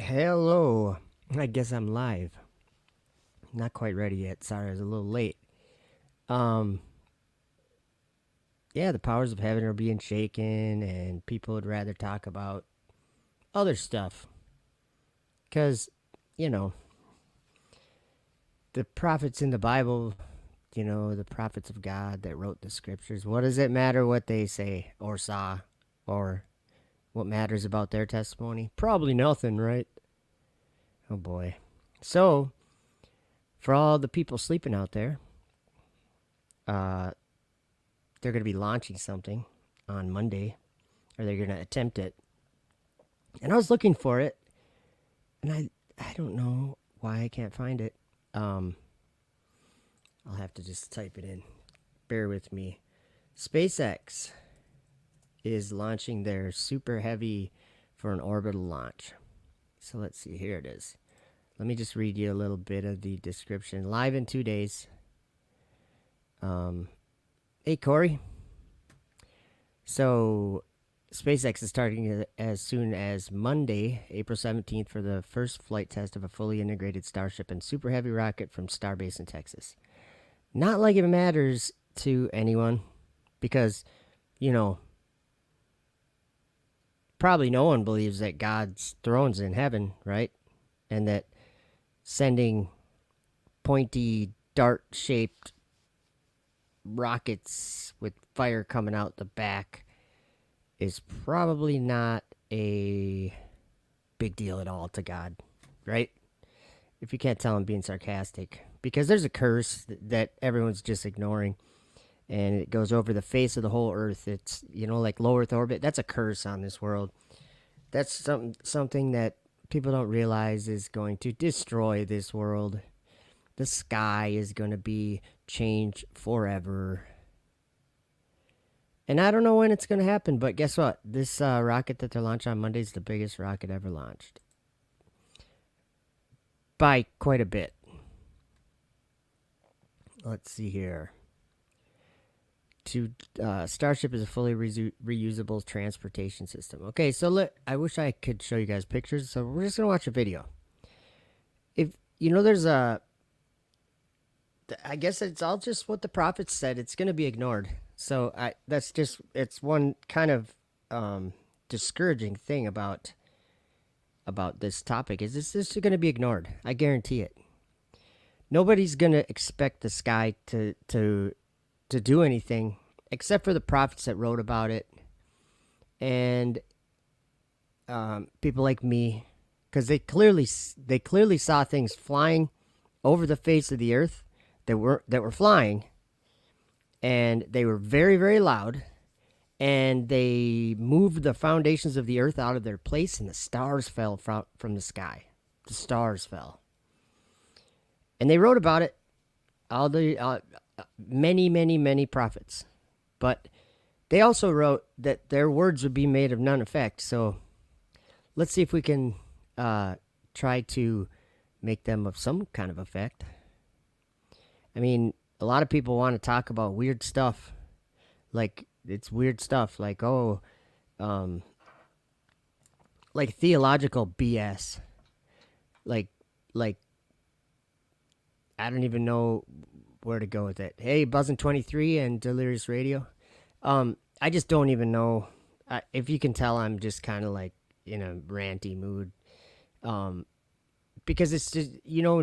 Hello. I guess I'm live. Not quite ready yet. Sorry, I was a little late. Um, yeah, the powers of heaven are being shaken, and people would rather talk about other stuff. Because, you know, the prophets in the Bible, the prophets of God that wrote the scriptures, what does it matter what they say or saw or what matters about their testimony? Probably nothing, right? Oh boy. So, for all the people sleeping out there, uh, they're going to be launching something on Monday, or they're going to attempt it. And I was looking for it, and I don't know why I can't find it. I'll have to just type it in. Bear with me. SpaceX is launching their super heavy for an orbital launch. So let's see. Here it is. Let me just read you a little bit of the description. Live in 2 days. Hey, Corey. So, SpaceX is starting as soon as Monday, April 17th, for the first flight test of a fully integrated Starship and Super Heavy rocket from Starbase in Texas. Not like it matters to anyone, because, probably no one believes that God's throne's in heaven, right? And that sending pointy, dart-shaped rockets with fire coming out the back is probably not a big deal at all to God, right? If you can't tell, I'm being sarcastic, because there's a curse that everyone's just ignoring, and it goes over the face of the whole earth. It's, like low Earth orbit. That's a curse on this world. That's something that people don't realize is going to destroy this world. The sky is going to be changed forever. And I don't know when it's going to happen, but guess what? This rocket that they're launching on Monday is the biggest rocket ever launched. By quite a bit. Let's see here. Starship is a fully reusable transportation system. Okay, so I wish I could show you guys pictures, so we're just going to watch a video. If, there's I guess it's all just what the prophets said. It's going to be ignored. So it's one kind of discouraging thing about this topic is this is going to be ignored. I guarantee it. Nobody's going to expect the sky to do anything except for the prophets that wrote about it, and people like me, because they clearly saw things flying over the face of the earth that were flying, and they were very, very loud, and they moved the foundations of the earth out of their place, and the stars fell from the sky. The stars fell, and they wrote about it. All the many, many, many prophets, but they also wrote that their words would be made of none effect. So let's see if we can try to make them of some kind of effect. I mean, a lot of people want to talk about weird stuff. Like, it's weird stuff. Like, like theological BS. Like, I don't even know where to go with it. Hey, Buzzin23 and Delirious Radio. I just don't even know. If you can tell, I'm just kind of like in a ranty mood. Because it's just,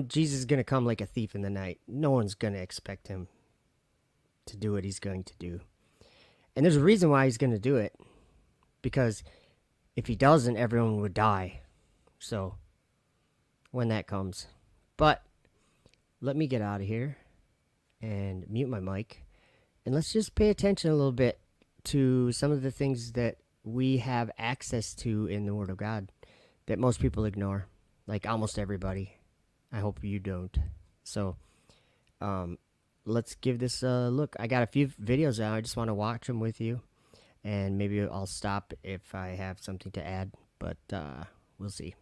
Jesus is going to come like a thief in the night. No one's going to expect him to do what he's going to do. And there's a reason why he's going to do it. Because if he doesn't, everyone would die. So, when that comes. But, let me get out of here and mute my mic. And let's just pay attention a little bit to some of the things that we have access to in the Word of God that most people ignore. Like almost everybody. I hope you don't. So, let's give this a look. I got a few videos out. I just want to watch them with you. And maybe I'll stop if I have something to add. But we'll see.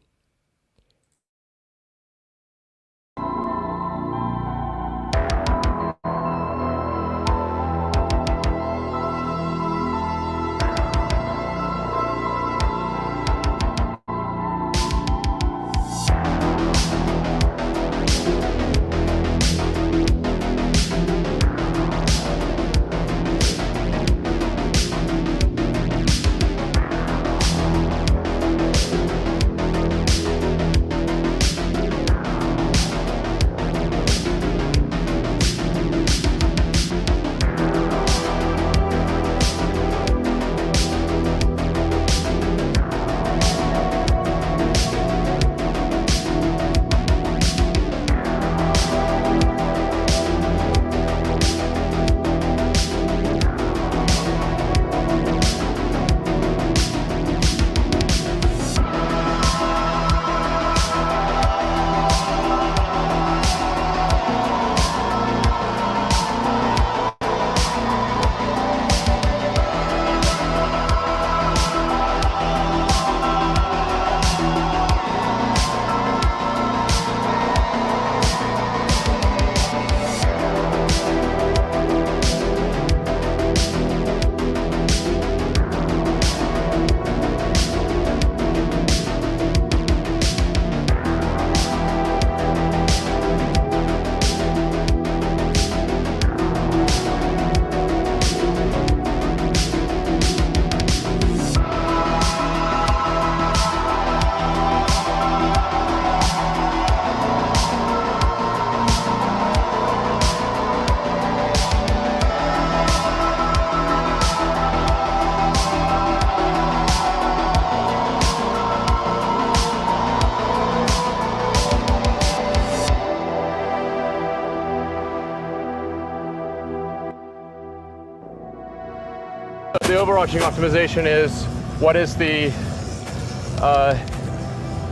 overarching optimization is what is the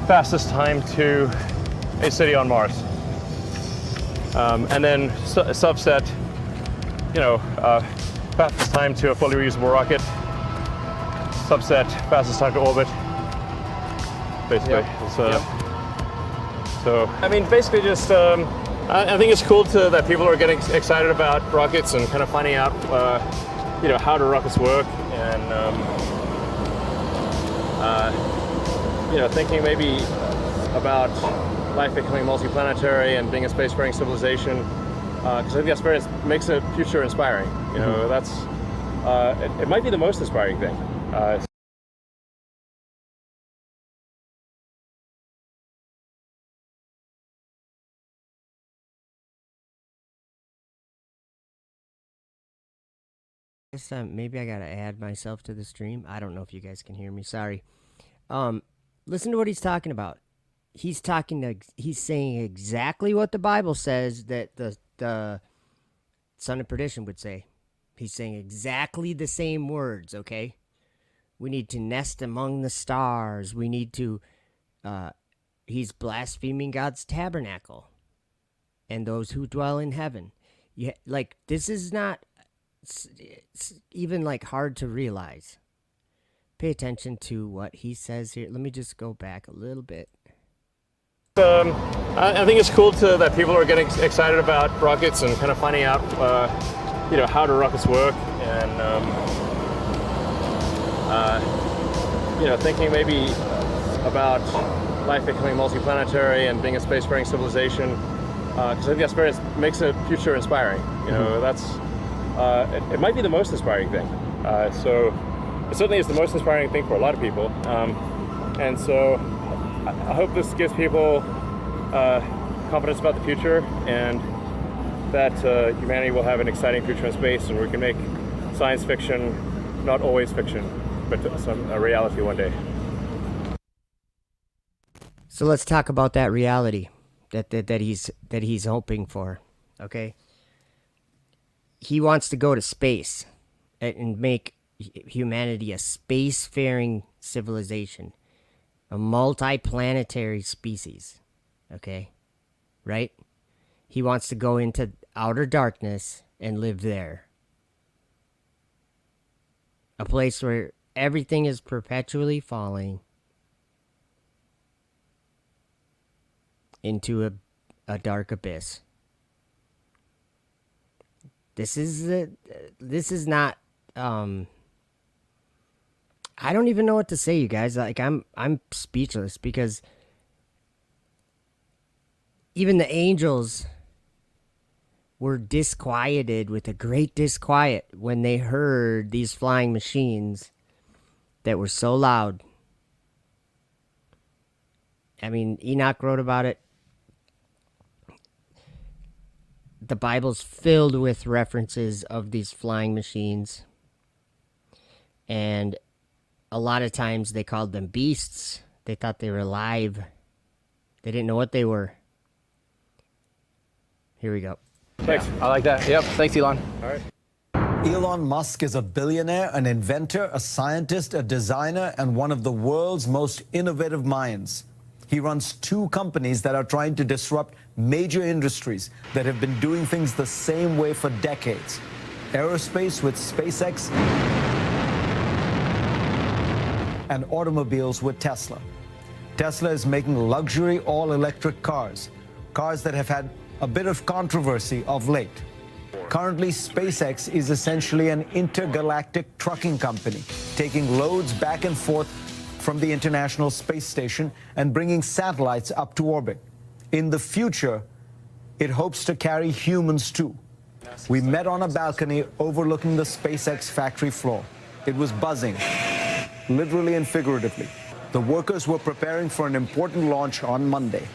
fastest time to a city on Mars, and then subset, fastest time to a fully reusable rocket, subset fastest time to orbit, basically. Yep. So I mean, basically just I think it's cool that people are getting excited about rockets and kind of finding out how do rockets work, and thinking maybe about life becoming multiplanetary and being a spacefaring civilization, because I think that's makes the future inspiring. That's it might be the most inspiring thing. Maybe I gotta add myself to the stream. I don't know if you guys can hear me. Sorry. Listen to what he's talking about. He's saying exactly what the Bible says that the son of perdition would say. He's saying exactly the same words. Okay, we need to nest among the stars. We need to. He's blaspheming God's tabernacle and those who dwell in heaven. This is not. It's even hard to realize. Pay attention to what he says here. Let me just go back a little bit. I think it's cool that people are getting excited about rockets and kind of finding out how do rockets work, and thinking maybe about life becoming multiplanetary and being a spacefaring civilization, because I think that's makes the future inspiring. That's it might be the most inspiring thing. So it certainly is the most inspiring thing for a lot of people. And so I hope this gives people confidence about the future, and that humanity will have an exciting future in space, and we can make science fiction not always fiction, but a reality one day. So let's talk about that reality that he's hoping for. Okay. He wants to go to space and make humanity a spacefaring civilization, a multiplanetary species. Okay? Right? He wants to go into outer darkness and live there. A place where everything is perpetually falling into a dark abyss. This is not I don't even know what to say, you guys. I'm speechless, because even the angels were disquieted with a great disquiet when they heard these flying machines that were so loud. I mean, Enoch wrote about it. The Bible's filled with references of these flying machines. And a lot of times they called them beasts. They thought they were alive. They didn't know what they were. Here we go. Thanks. Yeah, I like that. Yep. Thanks, Elon. All right. Elon Musk is a billionaire, an inventor, a scientist, a designer, and one of the world's most innovative minds. He runs two companies that are trying to disrupt major industries that have been doing things the same way for decades. Aerospace with SpaceX and automobiles with Tesla. Tesla is making luxury all-electric cars, cars that have had a bit of controversy of late. Currently, SpaceX is essentially an intergalactic trucking company, taking loads back and forth from the International Space Station and bringing satellites up to orbit. In the future, it hopes to carry humans too. We met on a balcony overlooking the SpaceX factory floor. It was buzzing, literally and figuratively. The workers were preparing for an important launch on Monday.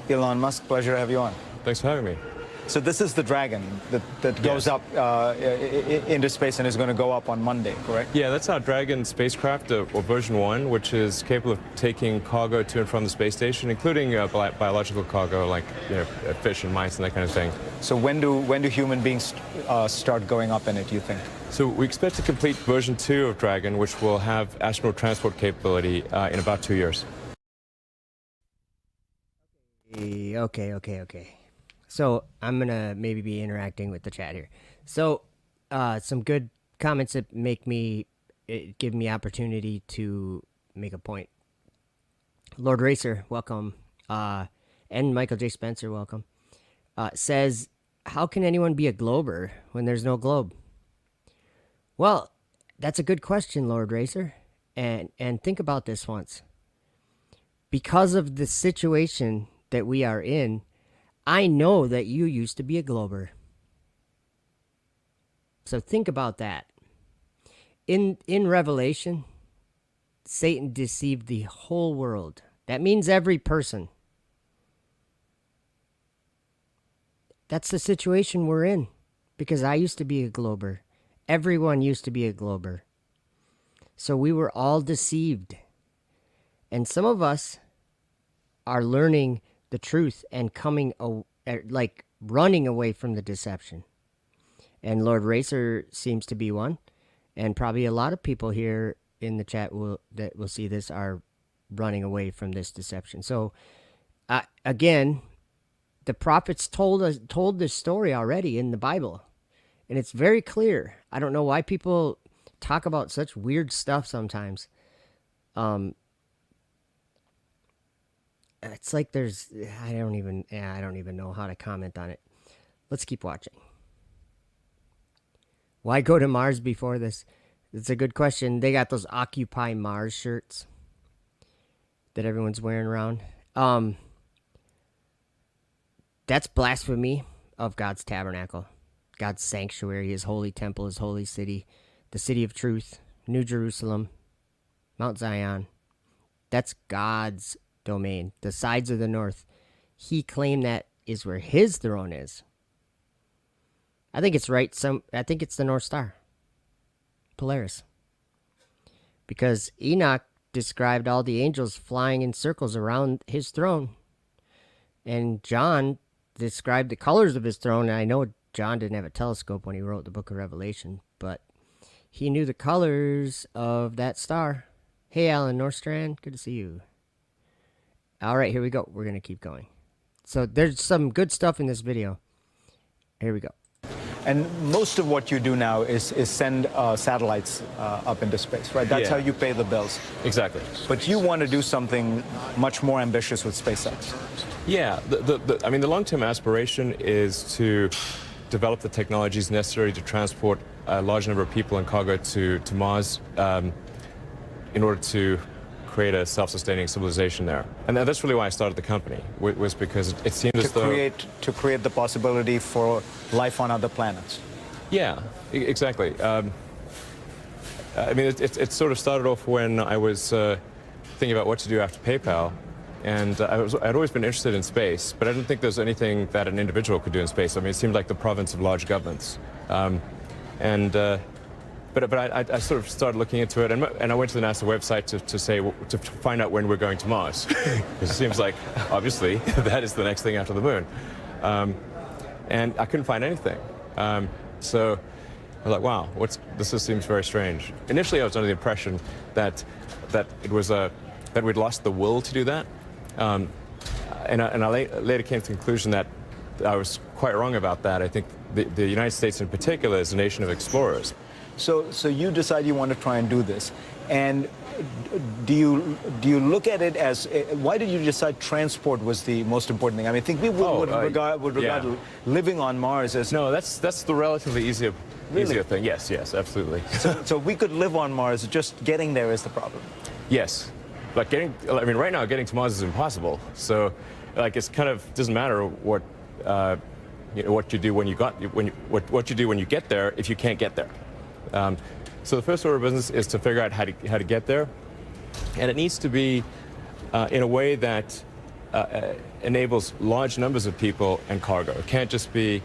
Elon Musk, pleasure to have you on. Thanks for having me. So this is the Dragon that goes up into space and is going to go up on Monday, correct? Yeah, that's our Dragon spacecraft, or version 1, which is capable of taking cargo to and from the space station, including biological cargo like fish and mice and that kind of thing. So when do human beings start going up in it, you think? So we expect to complete version 2 of Dragon, which will have astronaut transport capability in about 2 years. Okay. So I'm gonna maybe be interacting with the chat here. So some good comments that give me opportunity to make a point. Lord Racer, welcome. And Michael J. Spencer, welcome. Says, how can anyone be a glober when there's no globe? Well, that's a good question, Lord Racer. And think about this once. Because of the situation that we are in, I know that you used to be a glober. So think about that. In Revelation, Satan deceived the whole world. That means every person. That's the situation we're in. Because I used to be a glober. Everyone used to be a glober. So we were all deceived. And some of us are learning the truth and running away from the deception. And Lord Racer seems to be one. And probably a lot of people here in the chat that will see this are running away from this deception. So, again, the prophets told this story already in the Bible. And it's very clear. I don't know why people talk about such weird stuff sometimes. It's like I don't even know how to comment on it. Let's keep watching. Why go to Mars before this? It's a good question. They got those Occupy Mars shirts that everyone's wearing around. That's blasphemy of God's tabernacle, God's sanctuary, his holy temple, his holy city, the city of truth, New Jerusalem, Mount Zion. That's God's domain, the sides of the north. He claimed that is where his throne is. I think it's right. I think it's the North Star, Polaris, because Enoch described all the angels flying in circles around his throne, and John described the colors of his throne. And I know John didn't have a telescope when he wrote the book of Revelation, but he knew the colors of that star. Hey, Alan Norstrand, good to see you. All right, here we go. We're going to keep going. So there's some good stuff in this video. Here we go. And most of what you do now is send satellites up into space, right? That's how you pay the bills. Exactly. But you want to do something much more ambitious with SpaceX. Yeah, I mean, the long-term aspiration is to develop the technologies necessary to transport a large number of people and cargo to Mars in order to create a self-sustaining civilization there. And that's really why I started the company, was because it seemed as though... To create the possibility for life on other planets. Yeah, exactly. I mean, it sort of started off when I was thinking about what to do after PayPal. And I'd always been interested in space, but I didn't think there's anything that an individual could do in space. I mean, it seemed like the province of large governments. But I sort of started looking into it, and I went to the NASA website to find out when we're going to Mars. Because it seems like, obviously, that is the next thing after the moon. And I couldn't find anything. So I was like, wow, this just seems very strange. Initially, I was under the impression that it was that we'd lost the will to do that. And I later came to the conclusion that I was quite wrong about that. I think the United States in particular is a nation of explorers. So you decide you want to try and do this, and do you look at it as why did you decide transport was the most important thing? I mean, I think people would regard living on Mars as that's the relatively easier thing. Yes, absolutely. So we could live on Mars. Just getting there is the problem. Yes, like right now getting to Mars is impossible. So, like, it's kind of doesn't matter what what you do when you get there if you can't get there. So the first order of business is to figure out how to get there, and it needs to be in a way that enables large numbers of people and cargo. It can't just be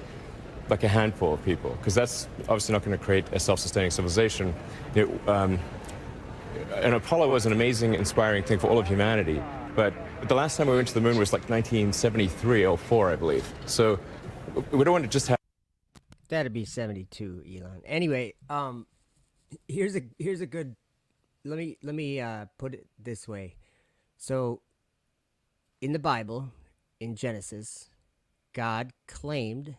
like a handful of people, because that's obviously not going to create a self-sustaining civilization. And Apollo was an amazing, inspiring thing for all of humanity. But the last time we went to the moon was like 1973 or 4, I believe. So we don't want to just have... That'd be 72, Elon. Anyway, here's a good. Let me put it this way. So, in the Bible, in Genesis, God claimed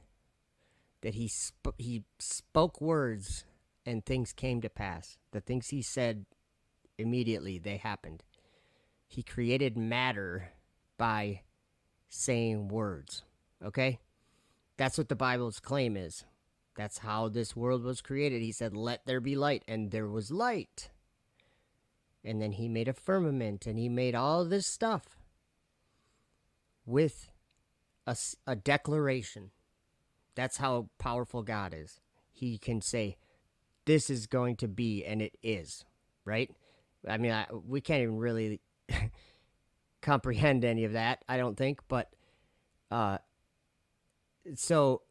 that he spoke words and things came to pass. The things he said immediately, they happened. He created matter by saying words. Okay? That's what the Bible's claim is. That's how this world was created. He said, "Let there be light," and there was light. And then he made a firmament, and he made all this stuff with a declaration. That's how powerful God is. He can say, "This is going to be," and it is, right? I mean, we can't even really comprehend any of that, I don't think. But so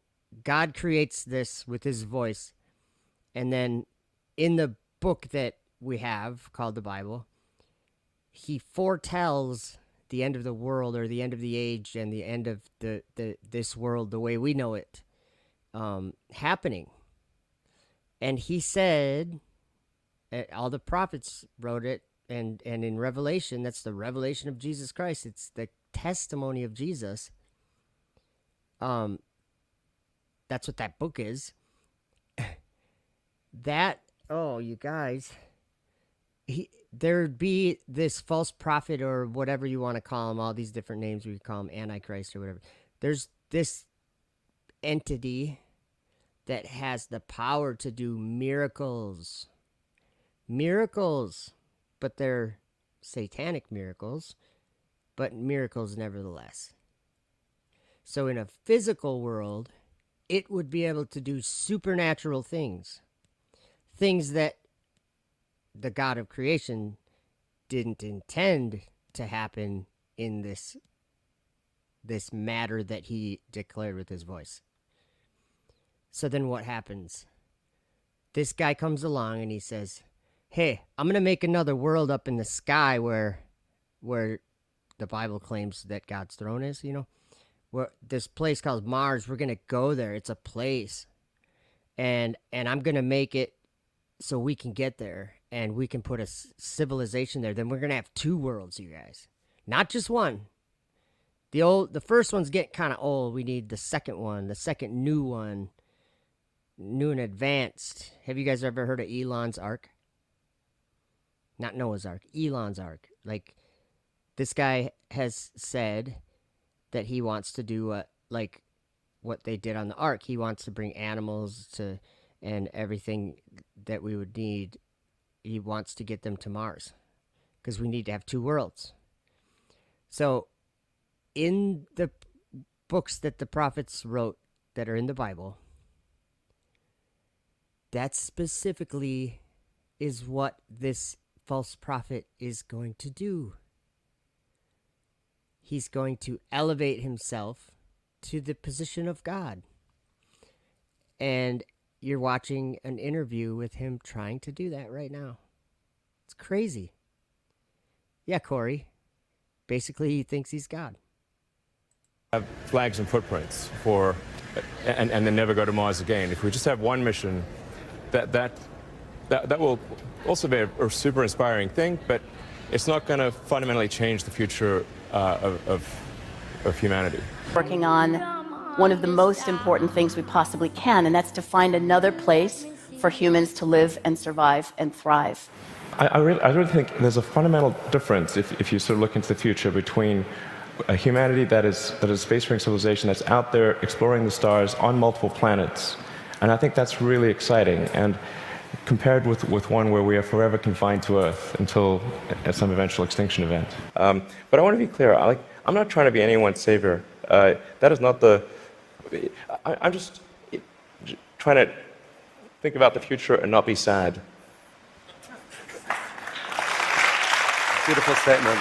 God creates this with his voice. And then in the book that we have called the Bible, he foretells the end of the world, or the end of the age, and the end of this world the way we know it happening. And he said, all the prophets wrote it, and in Revelation, that's the revelation of Jesus Christ. It's the testimony of Jesus. That's what that book is. You guys, there'd be this false prophet, or whatever you want to call him, all these different names we call him, Antichrist or whatever. There's this entity that has the power to do miracles, but they're satanic miracles, but miracles nevertheless. So in a physical world, it would be able to do supernatural things that the God of creation didn't intend to happen in this matter that he declared with his voice. So then what happens? This guy comes along and he says, "Hey, I'm going to make another world up in the sky where the Bible claims that God's throne is, where this place called Mars. We're going to go there. It's a place. And I'm going to make it so we can get there, and we can put a civilization there. Then we're going to have 2 worlds, you guys. Not just one. The first one's getting kind of old. We need the second one, the second new one, new and advanced. Have you guys ever heard of Elon's Ark? Not Noah's Ark, Elon's Ark. Like, this guy has said that he wants to do like what they did on the Ark. He wants to bring animals and everything that we would need. He wants to get them to Mars, because we need to have 2 worlds. So in the books that the prophets wrote that are in the Bible, that specifically is what this false prophet is going to do. He's going to elevate himself to the position of God. And you're watching an interview with him trying to do that right now. It's crazy. Yeah, Corey. Basically, he thinks he's God. Have flags and footprints and then never go to Mars again. If we just have one mission, that will also be a super inspiring thing, but it's not going to fundamentally change the future of humanity. Working on one of the most important things we possibly can, and that's to find another place for humans to live and survive and thrive. I really think there's a fundamental difference if you sort of look into the future between a humanity that is a spacefaring civilization that's out there exploring the stars on multiple planets, and I think that's really exciting, and compared with one where we are forever confined to Earth until at some eventual extinction event. But I want to be clear, I'm not trying to be anyone's savior. That is not I'm just trying to think about the future and not be sad. Beautiful statement.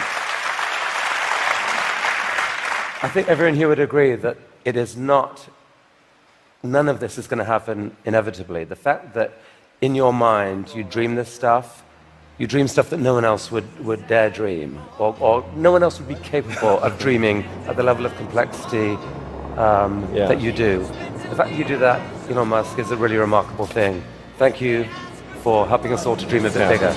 I think everyone here would agree that it is not, none of this is going to happen inevitably. The fact that in your mind you dream this stuff, you dream stuff that no one else would dare dream, or no one else would be capable of dreaming at the level of complexity that you do. The fact that you do that, Elon Musk, is a really remarkable thing. Thank you for helping us all to dream a bit bigger.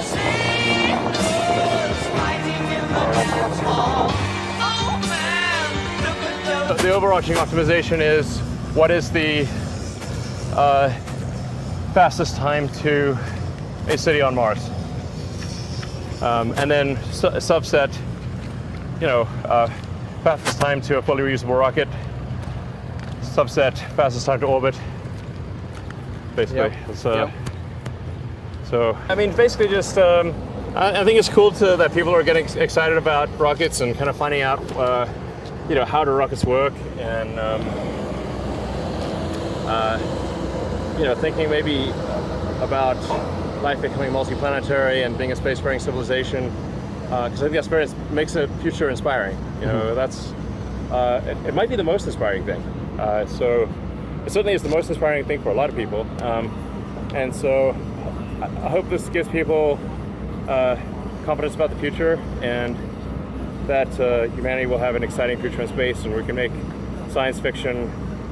The overarching optimization is what is the fastest time to a city on Mars, and then subset, fastest time to a fully reusable rocket, subset fastest time to orbit. Basically, so I mean, basically just I think it's cool that people are getting excited about rockets and kind of finding out. How do rockets work, and thinking maybe about life becoming multiplanetary and being a spacefaring civilization, because I think that makes the future inspiring. That's it might be the most inspiring thing. So it certainly is the most inspiring thing for a lot of people, and so I hope this gives people confidence about the future, and that humanity will have an exciting future in space, and we can make science fiction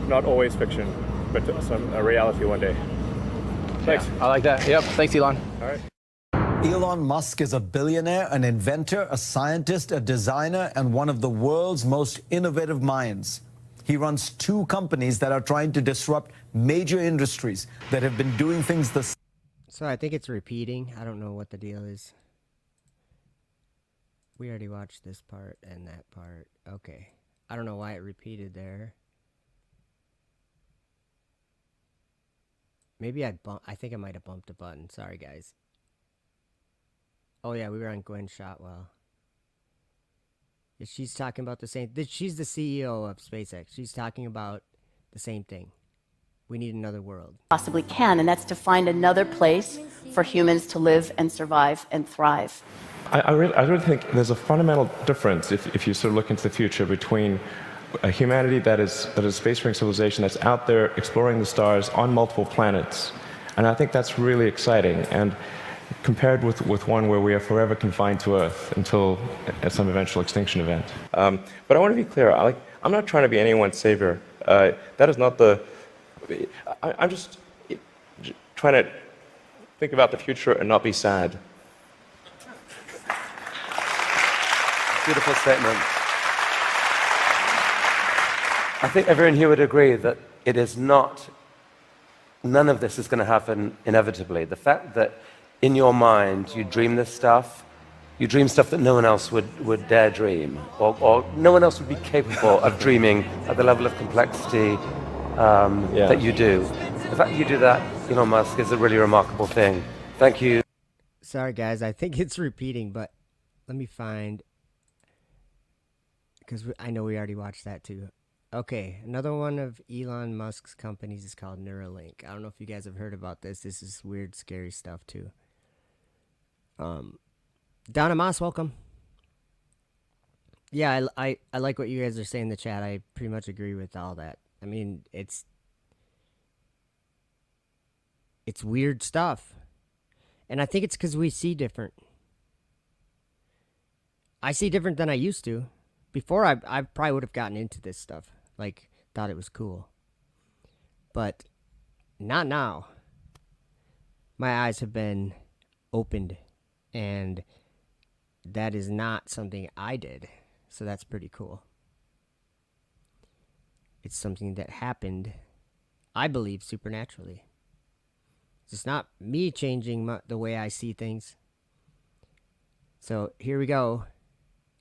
not always fiction, but a reality one day. Thanks. I like that. Yep. Thanks, Elon. All right. Elon Musk is a billionaire, an inventor, a scientist, a designer, and one of the world's most innovative minds. He runs 2 companies that are trying to disrupt major industries that have been doing things the same. So I think it's repeating. I don't know what the deal is. We already watched this part and that part. Okay. I don't know why it repeated there. Maybe I think I might have bumped a button. Sorry, guys. Oh, yeah, we were on Gwen Shotwell. Yeah, she's talking about the same... She's the CEO of SpaceX. She's talking about the same thing. We need another world. Possibly can, and that's to find another place for humans to live and survive and thrive. I really think there's a fundamental difference if you sort of look into the future between a humanity that is a spacefaring civilization that's out there exploring the stars on multiple planets, and I think that's really exciting. And compared with one where we are forever confined to Earth until at some eventual extinction event. But I want to be clear. I'm not trying to be anyone's savior. That is not the. I'm just trying to think about the future and not be sad. Beautiful statement. I think everyone here would agree that it is not, none of this is going to happen inevitably. The fact that in your mind you dream this stuff, you dream stuff that no one else would dare dream, or no one else would be capable of dreaming at the level of complexity that you do. The fact that you do that, Elon Musk, is a really remarkable thing. Thank you. Sorry, guys. I think it's repeating, but let me find... Because I know we already watched that too. Okay, another one of Elon Musk's companies is called Neuralink. I don't know if you guys have heard about this. This is weird, scary stuff too. Donna Moss, welcome. Yeah, I like what you guys are saying in the chat. I pretty much agree with all that. I mean, it's weird stuff. And I think it's because we see different. I see different than I used to. Before, I probably would have gotten into this stuff. Like, thought it was cool. But not now. My eyes have been opened. And that is not something I did. So that's pretty cool. It's something that happened, I believe, supernaturally. It's not me changing the way I see things. So here we go.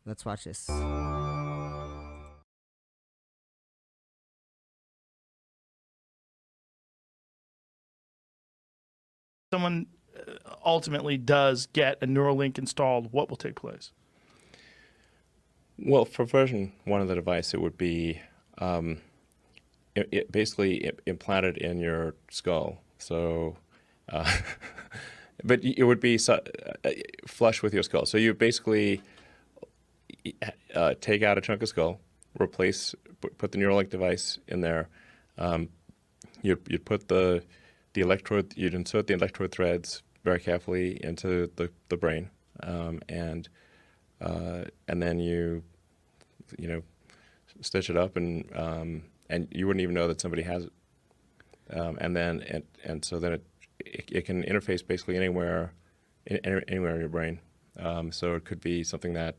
Let's watch this. Someone ultimately does get a Neuralink installed, what will take place? Well, for version 1 of the device, it would be basically implanted in your skull. So, but it would be flush with your skull. So you basically take out a chunk of skull, put the Neuralink device in there. You'd put the electrode, you'd insert the electrode threads very carefully into the brain, and then you stitch it up, and you wouldn't even know that somebody has it. So then it can interface basically anywhere in your brain. So it could be something that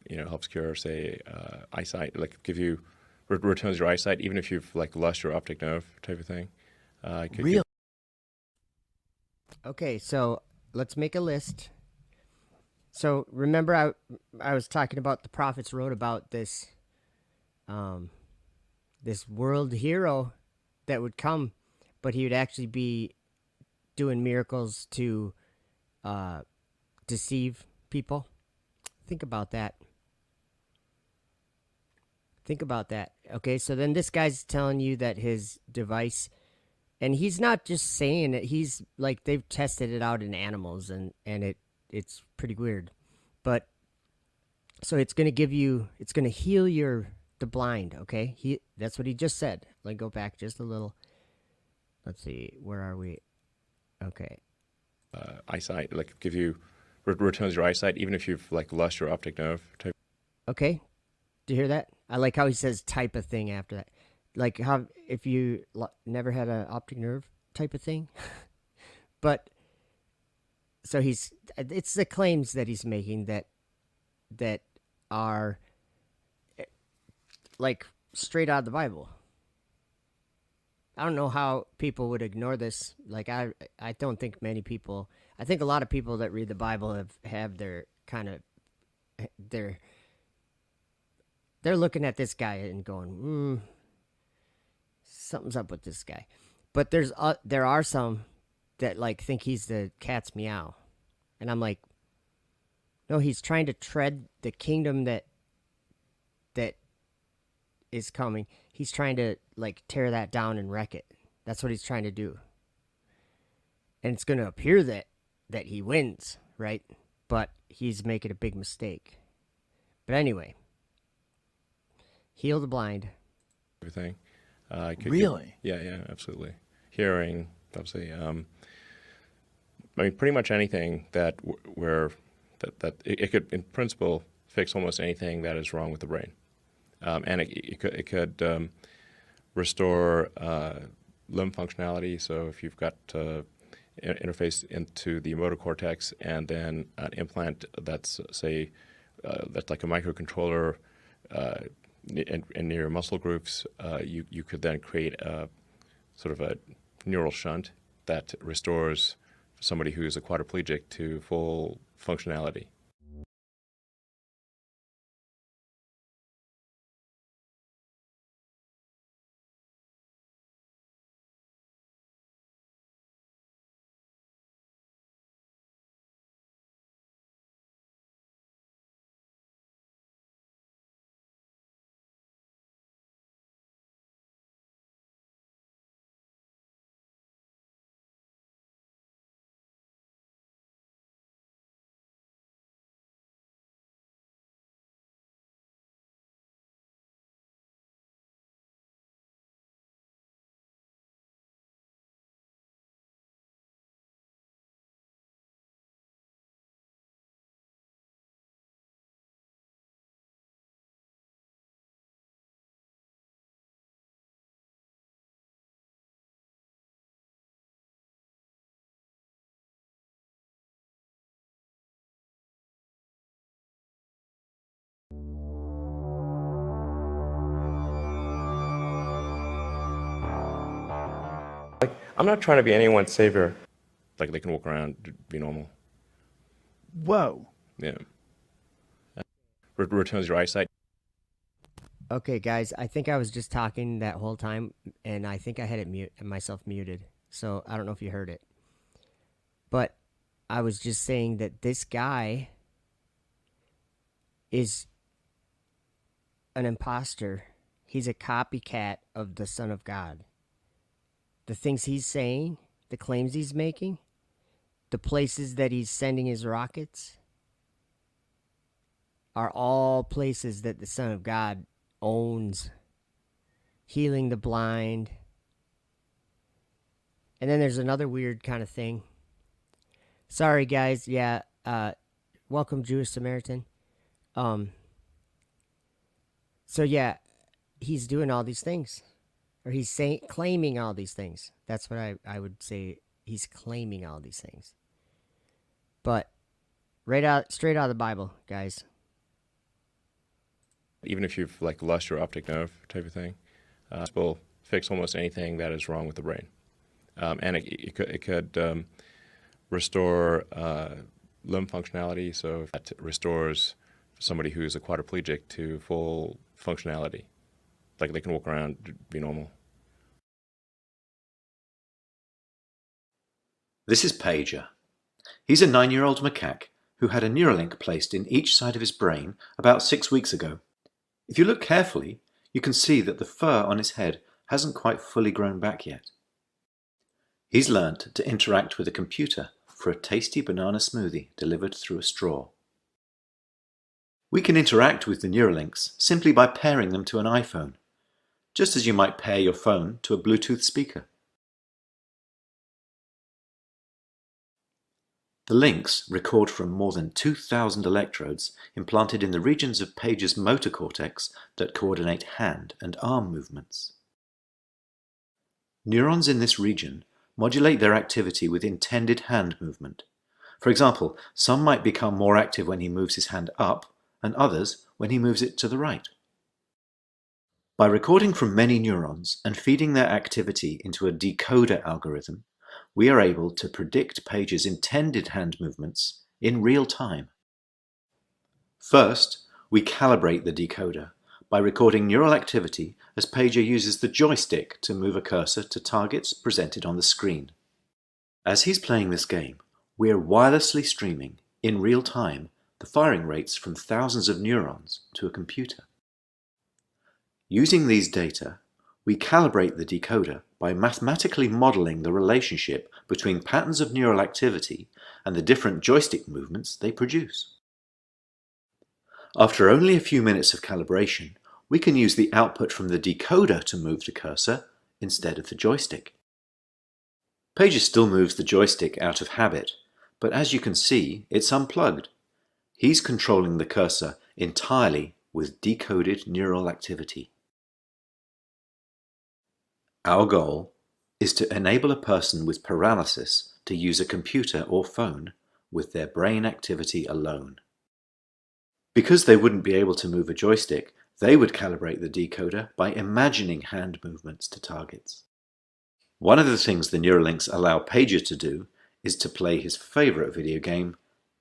helps cure, say, eyesight, like returns your eyesight, even if you've like lost your optic nerve type of thing. Really? Okay, so let's make a list. So remember, I was talking about the prophets wrote about this, this world hero that would come, but he would actually be doing miracles to deceive people. Think about that. Think about that. Okay, so then this guy's telling you that his device, and he's not just saying it, he's like, they've tested it out in animals, and it's pretty weird. But so it's going to give you, it's going to heal the blind, okay? That's what he just said. Let me go back just a little. Let's see, where are we? Okay. Eyesight, like returns your eyesight, even if you've like lost your optic nerve type. Okay. Do you hear that? I like how he says type of thing after that. Like how if you never had an optic nerve type of thing. But so it's the claims that he's making that are like straight out of the Bible. I don't know how people would ignore this. Like I don't think many people. I think a lot of people that read the Bible have their kind of they're looking at this guy and going, something's up with this guy. But there are some that like think he's the cat's meow, and I'm like, no, he's trying to tread the kingdom that is coming. He's trying to like tear that down and wreck it. That's what he's trying to do. And it's going to appear that he wins, right? But he's making a big mistake. But anyway, heal the blind. Everything. Really? Yeah, absolutely. Hearing, obviously. I mean, pretty much anything that it could, in principle, fix almost anything that is wrong with the brain. And it could restore limb functionality. So if you've got interface into the motor cortex, and then an implant that's that's like a microcontroller in your muscle groups, you could then create a sort of a neural shunt that restores somebody who's a quadriplegic to full functionality. I'm not trying to be anyone's savior. Like they can walk around, be normal. Whoa. Yeah. Returns your eyesight. Okay, guys, I think I was just talking that whole time, and I think I had myself muted. So I don't know if you heard it. But I was just saying that this guy is an imposter. He's a copycat of the Son of God. The things he's saying, the claims he's making, the places that he's sending his rockets are all places that the Son of God owns healing the blind. And then there's another weird kind of thing. Sorry, guys. Yeah. Welcome, Jewish Samaritan. So yeah, he's doing all these things, or he's claiming all these things. That's what I would say. He's claiming all these things. But straight out of the Bible, guys. Even if you've like lost your optic nerve type of thing, will fix almost anything that is wrong with the brain, and it could restore limb functionality. So that restores somebody who's a quadriplegic to full functionality, like they can walk around, be normal. This is Pager. He's a 9-year-old macaque who had a Neuralink placed in each side of his brain about 6 weeks ago. If you look carefully, you can see that the fur on his head hasn't quite fully grown back yet. He's learnt to interact with a computer for a tasty banana smoothie delivered through a straw. We can interact with the Neuralinks simply by pairing them to an iPhone, just as you might pair your phone to a Bluetooth speaker. The links record from more than 2,000 electrodes implanted in the regions of Pager's motor cortex that coordinate hand and arm movements. Neurons in this region modulate their activity with intended hand movement. For example, some might become more active when he moves his hand up, and others when he moves it to the right. By recording from many neurons and feeding their activity into a decoder algorithm, we are able to predict Pager's intended hand movements in real time. First, we calibrate the decoder by recording neural activity as Pager uses the joystick to move a cursor to targets presented on the screen. As he's playing this game, we are wirelessly streaming, in real time, the firing rates from thousands of neurons to a computer. Using these data, we calibrate the decoder by mathematically modeling the relationship between patterns of neural activity and the different joystick movements they produce. After only a few minutes of calibration, we can use the output from the decoder to move the cursor instead of the joystick. Pager still moves the joystick out of habit, but as you can see, it's unplugged. He's controlling the cursor entirely with decoded neural activity. Our goal is to enable a person with paralysis to use a computer or phone with their brain activity alone. Because they wouldn't be able to move a joystick, they would calibrate the decoder by imagining hand movements to targets. One of the things the Neuralinks allow Pager to do is to play his favorite video game,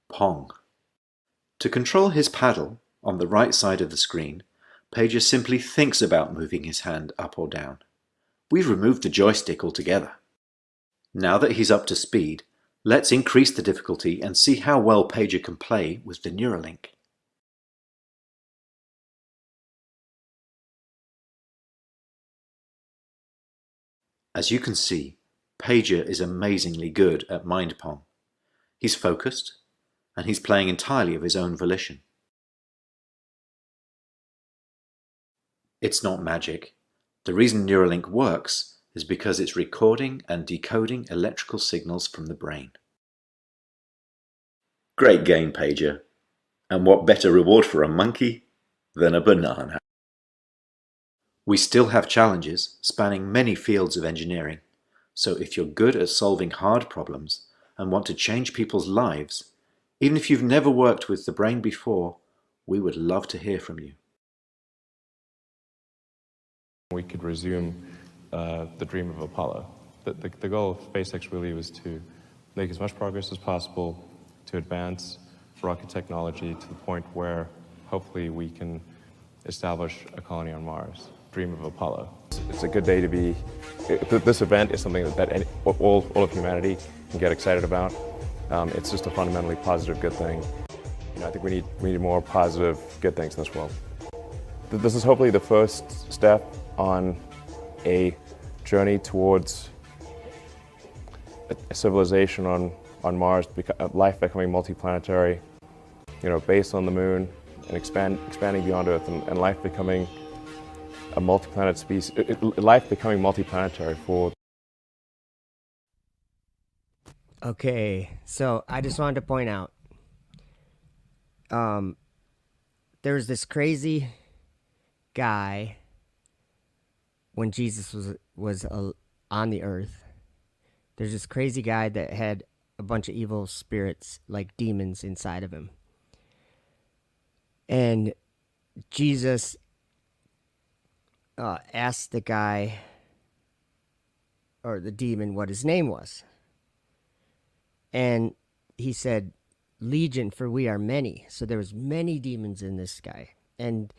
Pong. To control his paddle on the right side of the screen, Pager simply thinks about moving his hand up or down. We've removed the joystick altogether. Now that he's up to speed, let's increase the difficulty and see how well Pager can play with the Neuralink. As you can see, Pager is amazingly good at Mind Pong. He's focused, and he's playing entirely of his own volition. It's not magic. The reason Neuralink works is because it's recording and decoding electrical signals from the brain. Great game, Pager. And what better reward for a monkey than a banana? We still have challenges spanning many fields of engineering, so if you're good at solving hard problems and want to change people's lives, even if you've never worked with the brain before, we would love to hear from you. We could resume the dream of Apollo. The goal of SpaceX really was to make as much progress as possible to advance rocket technology to the point where hopefully we can establish a colony on Mars. Dream of Apollo. It's a good day to be. This event is something that all of humanity can get excited about. It's just a fundamentally positive, good thing. I think we need more positive, good things in this world. This is hopefully the first step on a journey towards a civilization on Mars, life becoming multiplanetary, based on the moon and expanding beyond Earth, and life becoming a multi-planet species, life becoming multiplanetary for. Okay, so I just wanted to point out, there was this crazy guy when Jesus was on the earth. There's this crazy guy that had a bunch of evil spirits, like demons, inside of him. And Jesus asked the guy, or the demon, what his name was. And he said, Legion, for we are many. So there was many demons in this guy. And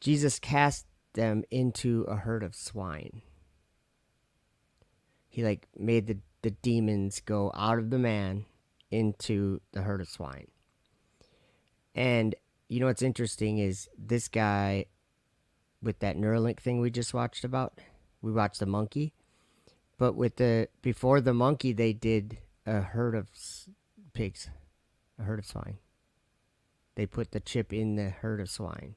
Jesus cast them into a herd of swine. He like made the demons go out of the man into the herd of swine. And you know what's interesting is this guy with that Neuralink thing we just watched about. We watched the monkey, but before the monkey, they did a herd of pigs, a herd of swine. They put the chip in the herd of swine.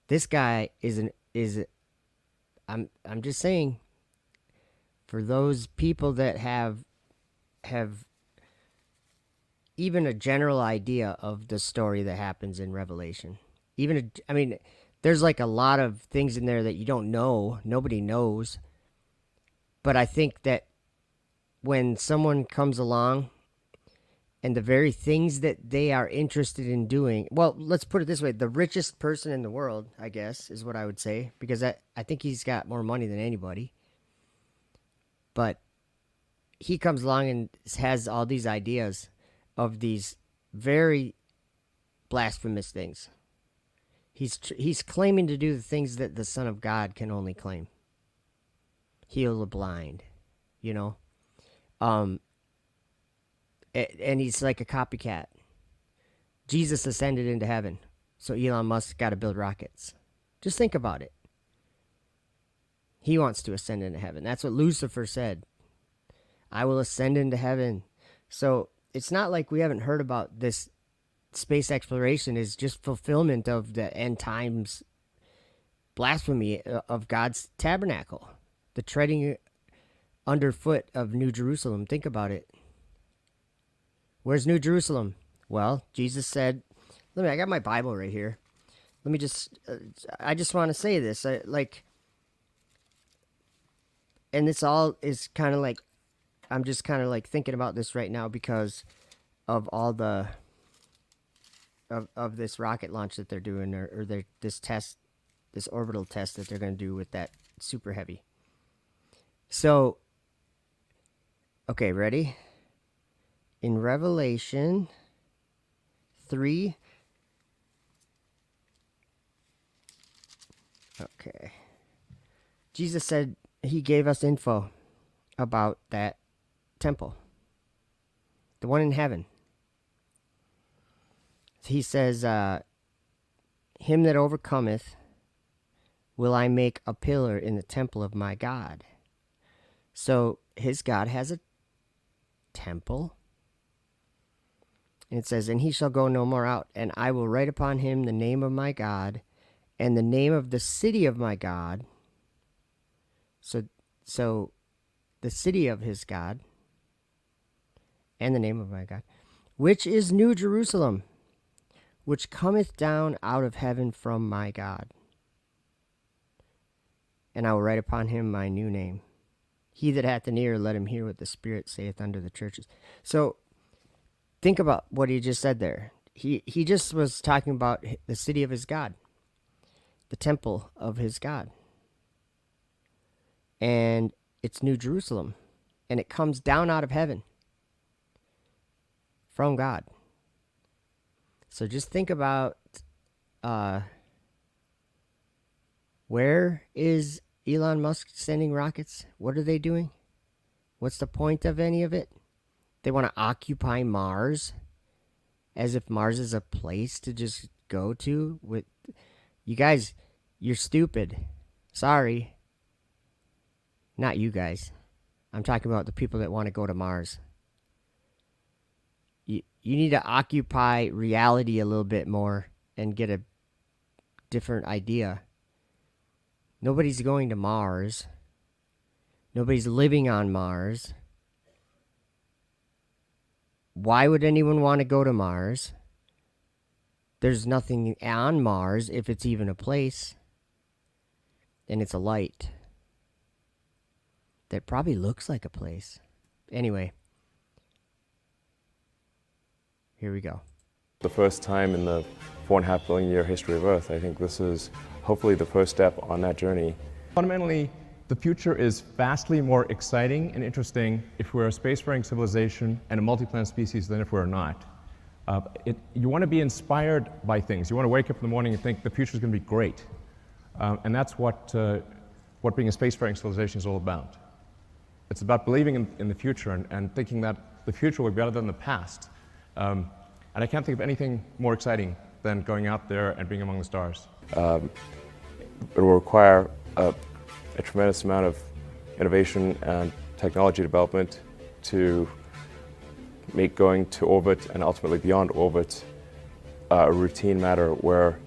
This guy I'm just saying, for those people that have even a general idea of the story that happens in Revelation. There's like a lot of things in there that you don't know, nobody knows. But I think that when someone comes along and the very things that they are interested in doing, well, let's put it this way, the richest person in the world, I guess, is what I would say, because I think he's got more money than anybody. But he comes along and has all these ideas of these very blasphemous things. He's claiming to do the things that the Son of God can only claim. Heal the blind, you know. And he's like a copycat. Jesus ascended into heaven, so Elon Musk got to build rockets. Just think about it. He wants to ascend into heaven. That's what Lucifer said. I will ascend into heaven. So it's not like we haven't heard about this. Space exploration is just fulfillment of the end times blasphemy of God's tabernacle, the treading underfoot of New Jerusalem. Think about it. Where's New Jerusalem? Well, Jesus said, I got my Bible right here. Let me just, I just want to say this. And this all is kind of like, I'm just kind of like thinking about this right now because of all the, of this rocket launch that they're doing, or this test, this orbital test that they're going to do with that super heavy. So, okay, ready? In Revelation 3, okay, Jesus said he gave us info about that temple, the one in heaven. He says, him that overcometh will I make a pillar in the temple of my God. So his God has a temple. And it says, and he shall go no more out, and I will write upon him the name of my God and the name of the city of my God. So the city of his God and the name of my God, which is New Jerusalem, which cometh down out of heaven from my God. And I will write upon him my new name. He that hath an ear, let him hear what the Spirit saith unto the churches. So think about what he just said there. He just was talking about the city of his God, the temple of his God. And it's New Jerusalem. And it comes down out of heaven from God. So just think about where is Elon Musk sending rockets? What are they doing? What's the point of any of it? They want to occupy Mars as if Mars is a place to just go to. With you guys, you're stupid. Sorry. Not you guys. I'm talking about the people that want to go to Mars. You need to occupy reality a little bit more and get a different idea. Nobody's going to Mars. Nobody's living on Mars. Why would anyone want to go to Mars? There's nothing on Mars, if it's even a place. And it's a light that probably looks like a place. Anyway, here we go. The first time in the 4.5 billion year history of Earth. I think this is hopefully the first step on that journey. Fundamentally, the future is vastly more exciting and interesting if we're a spacefaring civilization and a multi-planet species than if we're not. You want to be inspired by things. You want to wake up in the morning and think the future is going to be great. And that's what being a spacefaring civilization is all about. It's about believing in the future and thinking that the future will be better than the past. And I can't think of anything more exciting than going out there and being among the stars. It will require a tremendous amount of innovation and technology development to make going to orbit and ultimately beyond orbit a routine matter where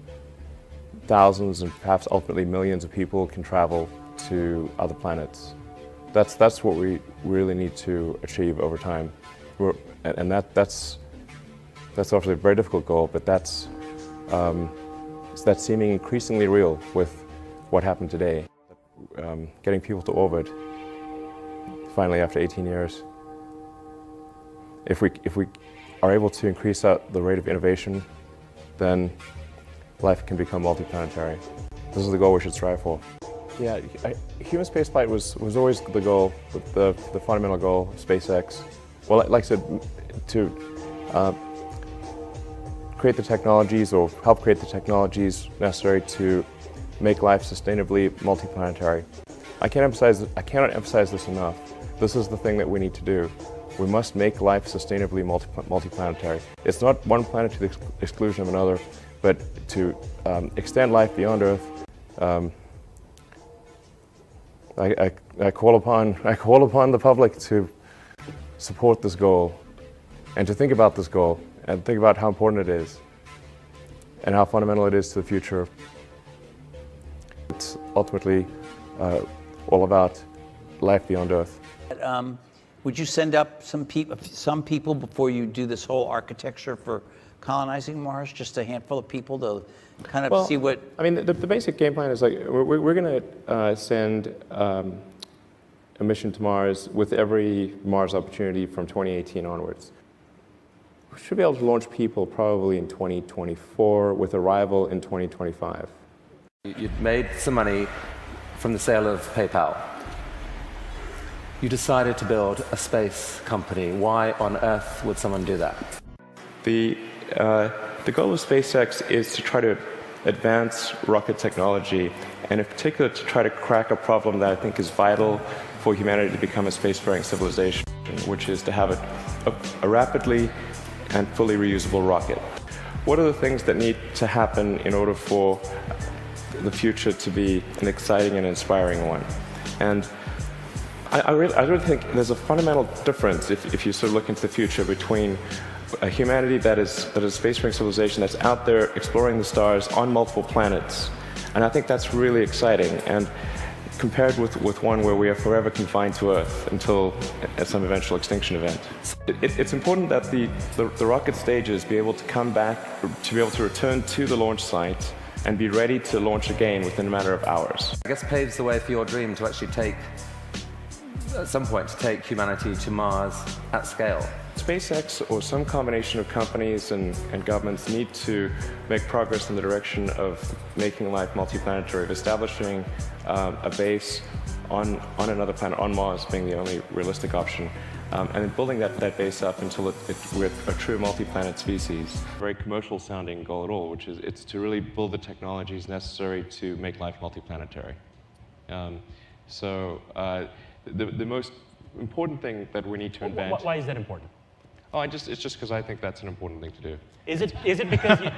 thousands and perhaps ultimately millions of people can travel to other planets. That's what we really need to achieve over time. That's obviously a very difficult goal, but that's seeming increasingly real with what happened today. Getting people to orbit, finally after 18 years. If we are able to increase the rate of innovation, then life can become multiplanetary. This is the goal we should strive for. Yeah, human spaceflight was always the goal, the fundamental goal of SpaceX. Well, like I said, to create the technologies or help create the technologies necessary to make life sustainably multiplanetary. I cannot emphasize this enough. This is the thing that we need to do. We must make life sustainably multiplanetary. It's not one planet to the exclusion of another, but to extend life beyond Earth. I call upon the public to support this goal and to think about this goal and think about how important it is and how fundamental it is to the future. It's ultimately all about life beyond Earth. Would you send up some people before you do this whole architecture for colonizing Mars? Just a handful of people to kind of see what... I mean, the basic game plan is like, we're going to send a mission to Mars with every Mars opportunity from 2018 onwards. We should be able to launch people probably in 2024 with arrival in 2025. You'd made some money from the sale of PayPal. You decided to build a space company. Why on earth would someone do that? The goal of SpaceX is to try to advance rocket technology, and in particular to try to crack a problem that I think is vital for humanity to become a spacefaring civilization, which is to have a rapidly and fully reusable rocket. What are the things that need to happen in order for the future to be an exciting and inspiring one? And I really think there's a fundamental difference if you sort of look into the future between a humanity that is a spacefaring civilization that's out there exploring the stars on multiple planets, and I think that's really exciting, and compared with one where we are forever confined to Earth until at some eventual extinction event. It's important that the rocket stages be able to come back, to be able to return to the launch site and be ready to launch again within a matter of hours. I guess paves the way for your dream to actually at some point, to take humanity to Mars at scale. SpaceX or some combination of companies and governments need to make progress in the direction of making life multiplanetary, of establishing a base on another planet, on Mars being the only realistic option, and then building that base up until we're a true multi-planet species. Very commercial sounding goal at all, which is it's to really build the technologies necessary to make life multiplanetary. The most important thing that we need to invent... Why is that important? Oh, it's just because I think that's an important thing to do. Is it because you...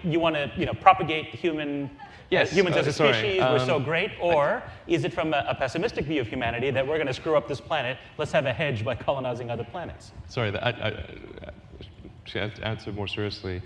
you want to propagate humans as a species, we're so great, or is it from a pessimistic view of humanity that we're going to screw up this planet, let's have a hedge by colonizing other planets? Sorry, to answer more seriously,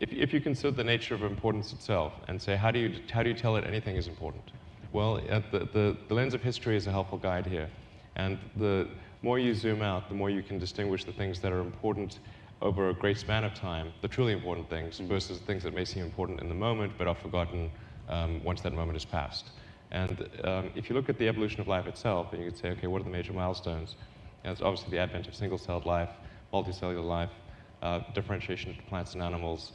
if you consider the nature of importance itself and say, how do you tell that anything is important? Well, the lens of history is a helpful guide here. And the more you zoom out, the more you can distinguish the things that are important over a great span of time, the truly important things, versus things that may seem important in the moment but are forgotten once that moment has passed. And if you look at the evolution of life itself, and you could say, okay, what are the major milestones? And it's obviously the advent of single-celled life, multicellular life, differentiation into plants and animals,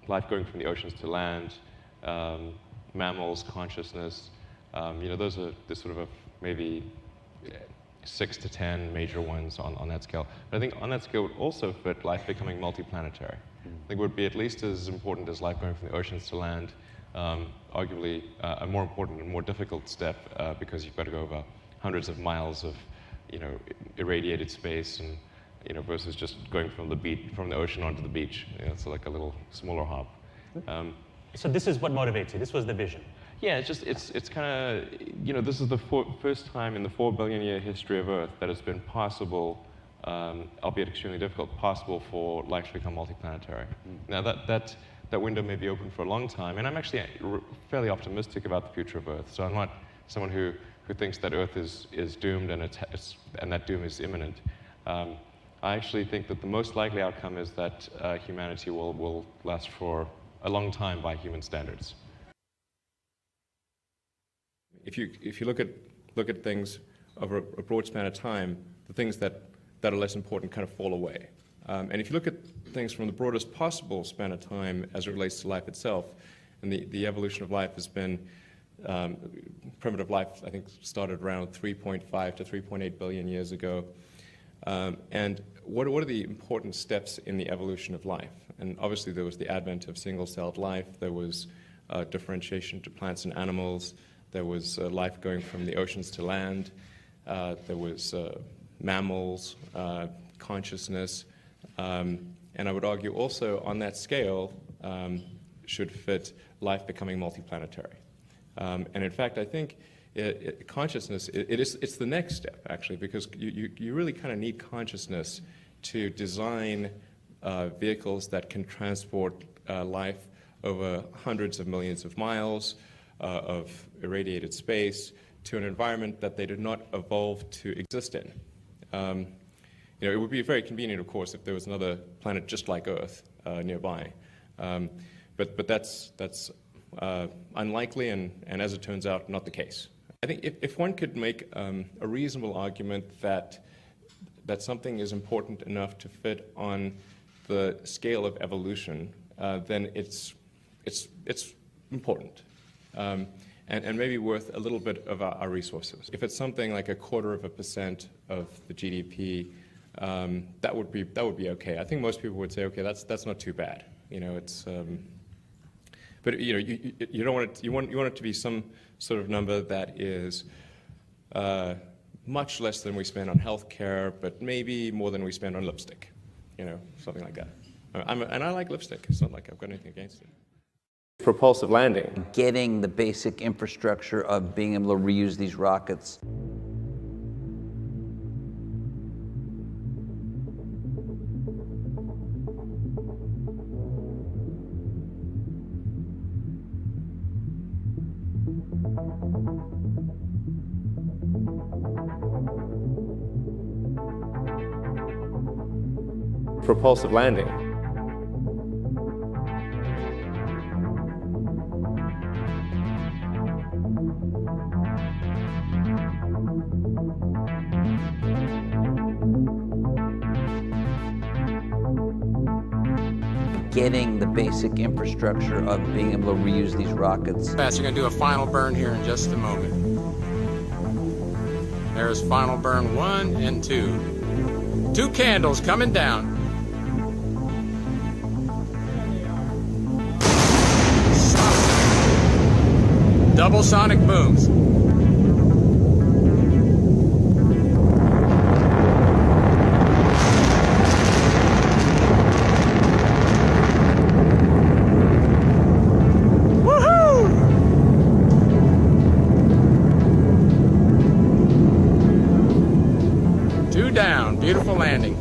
life going from the oceans to land, mammals, consciousness. Those are the sort of maybe 6 to 10 major ones on that scale. But I think on that scale would also fit life becoming multiplanetary. I think it would be at least as important as life going from the oceans to land, arguably a more important and more difficult step because you've got to go over hundreds of miles of irradiated space and versus just going from the ocean onto the beach. It's like a little smaller hop. So this is what motivates you. This was the vision. Yeah, it's kind of, this is the first time in the 4 billion year history of Earth that it's been possible, albeit extremely difficult, possible for life to become multiplanetary. Now that window may be open for a long time, and I'm actually fairly optimistic about the future of Earth. So I'm not someone who thinks that Earth is doomed and that doom is imminent. I actually think that the most likely outcome is that humanity will last for a long time by human standards. If you look at things over a broad span of time, the things that are less important kind of fall away. And if you look at things from the broadest possible span of time as it relates to life itself, and the evolution of life has been, primitive life, I think, started around 3.5 to 3.8 billion years ago. And what are the important steps in the evolution of life? And obviously there was the advent of single-celled life, there was differentiation to plants and animals, there was life going from the oceans to land, there was mammals, consciousness, and I would argue also on that scale should fit life becoming multiplanetary. And in fact, I think consciousness, it's the next step, actually, because you really kind of need consciousness to design vehicles that can transport life over hundreds of millions of miles of irradiated space to an environment that they did not evolve to exist in. It would be very convenient, of course, if there was another planet just like Earth nearby. But that's unlikely and as it turns out, not the case. I think if one could make a reasonable argument that something is important enough to fit on the scale of evolution, then it's important. And maybe worth a little bit of our resources. If it's something like 0.25% of the GDP, that would be okay. I think most people would say, okay, that's not too bad. But you don't want it. You want it to be some sort of number that is much less than we spend on healthcare, but maybe more than we spend on lipstick. Something like that. And I like lipstick. It's not like I've got anything against it. Propulsive landing. Getting the basic infrastructure of being able to reuse these rockets. Propulsive landing. Getting the basic infrastructure of being able to reuse these rockets. You're going to do a final burn here in just a moment. There's final burn 1 and 2. 2 candles coming down. Double sonic booms. Beautiful landing.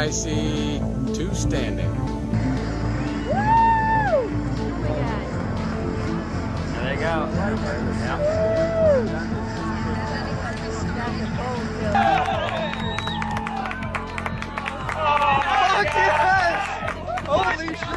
I see two standing. There you go. Fuck yes! Holy shit!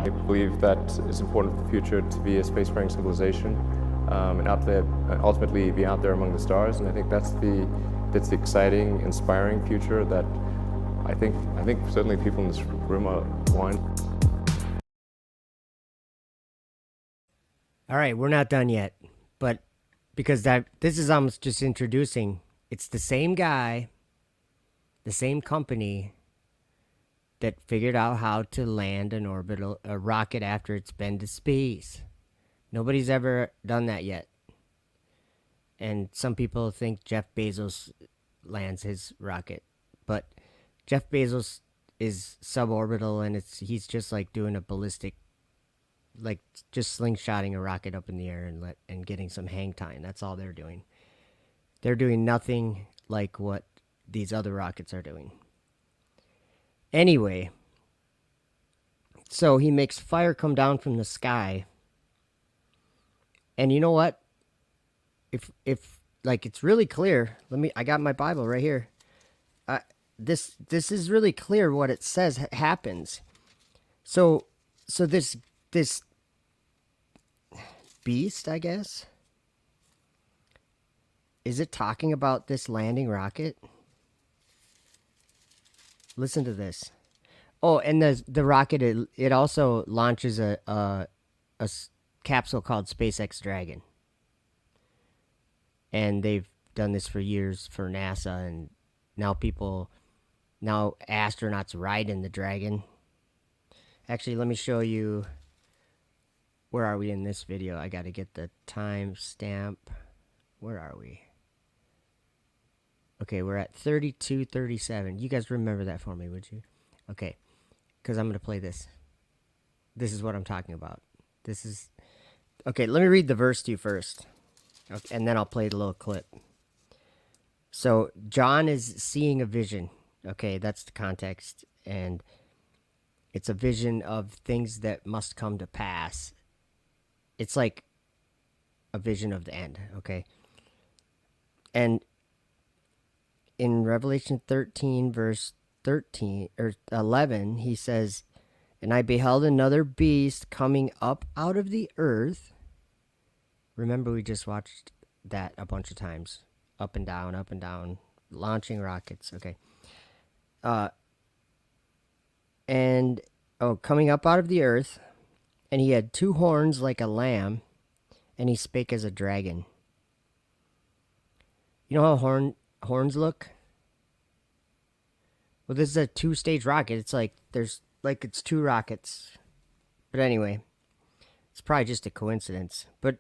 I believe that it's important for the future to be a spacefaring civilization and ultimately be out there among the stars. And I think that's the exciting, inspiring future that I think certainly people in this room want. All right, we're not done yet, but because this is almost just introducing. It's the same guy, the same company that figured out how to land a rocket after it's been to space. Nobody's ever done that yet. And some people think Jeff Bezos lands his rocket, but Jeff Bezos is suborbital, and he's just like doing a ballistic, like just slingshotting a rocket up in the air and getting some hang time. That's all they're doing. They're doing nothing like what these other rockets are doing. Anyway, so he makes fire come down from the sky. And you know what? If like it's really clear, I got my Bible right here. This is really clear what it says happens. So this beast, I guess, is it talking about this landing rocket? Listen to this. Oh, and the rocket, it also launches a capsule called SpaceX Dragon. And they've done this for years for NASA, and now astronauts ride in the Dragon. Actually, let me show you. Where are we in this video? I got to get the timestamp. Where are we? Okay, we're at 32:37. You guys remember that for me, would you? Okay, because I'm going to play this. This is what I'm talking about. Okay, let me read the verse to you first. Okay, and then I'll play the little clip. So, John is seeing a vision. Okay, that's the context. And it's a vision of things that must come to pass. It's like a vision of the end, okay? And in Revelation 13, verse 13 or 11, he says, "And I beheld another beast coming up out of the earth." Remember, we just watched that a bunch of times. Up and down, launching rockets. Okay. Coming up out of the earth, and he had two horns like a lamb, and he spake as a dragon. You know how horns look? Well, this is a two-stage rocket. It's like it's two rockets. But anyway, it's probably just a coincidence. But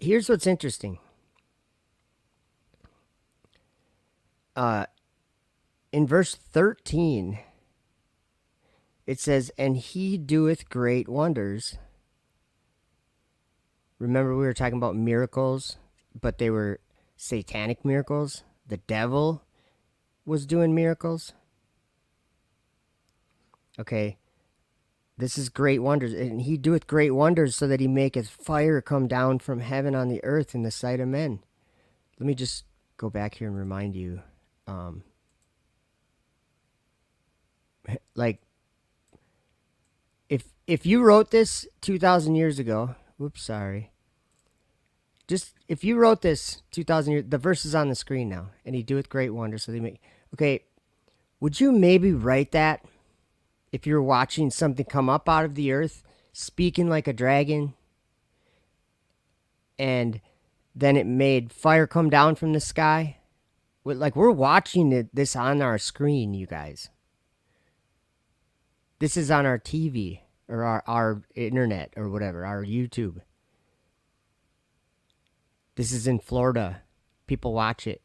here's what's interesting. In verse 13, it says, "And he doeth great wonders." Remember, we were talking about miracles, but they were satanic miracles. The devil was doing miracles. Okay. This is great wonders, and he doeth great wonders so that he maketh fire come down from heaven on the earth in the sight of men. Let me just go back here and remind you. Like, if you wrote this 2,000 years ago, whoops, sorry. Just, if you wrote this 2,000 years, the verse is on the screen now, and he doeth great wonders so they make, okay, would you maybe write that? If you're watching something come up out of the earth, speaking like a dragon, and then it made fire come down from the sky. Like, we're watching this on our screen, you guys. This is on our TV, or our internet, or whatever, our YouTube. This is in Florida. People watch it.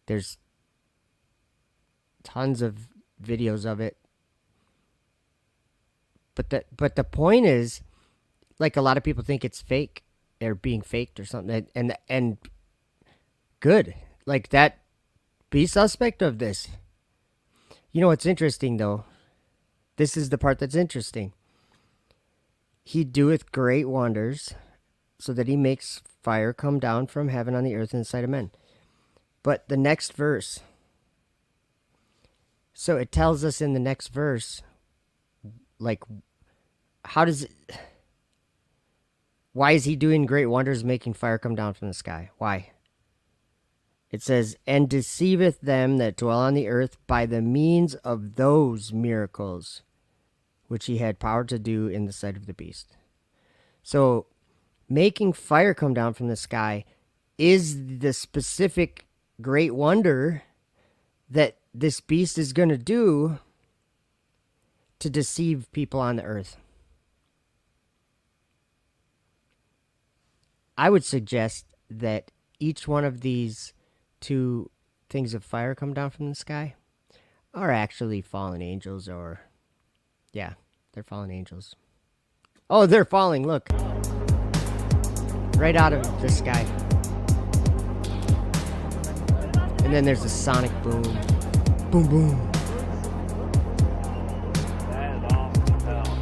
There's tons of videos of it, but the point is, like, a lot of people think it's fake or being faked or something, and good, like, that, be suspect of this. You know what's interesting though? This is the part that's interesting. He doeth great wonders so that he makes fire come down from heaven on the earth in the sight of men. But the next verse, so it tells us in the next verse, like, why is he doing great wonders, making fire come down from the sky? Why? It says, and deceiveth them that dwell on the earth by the means of those miracles which he had power to do in the sight of the beast. So, making fire come down from the sky is the specific great wonder that this beast is going to do to deceive people on the earth. I would suggest that each one of these two things of fire come down from the sky are actually fallen angels, or, yeah, they're fallen angels. Oh, they're falling, look. Right out of the sky. And then there's a sonic boom. Boom, boom. That is awesome as hell.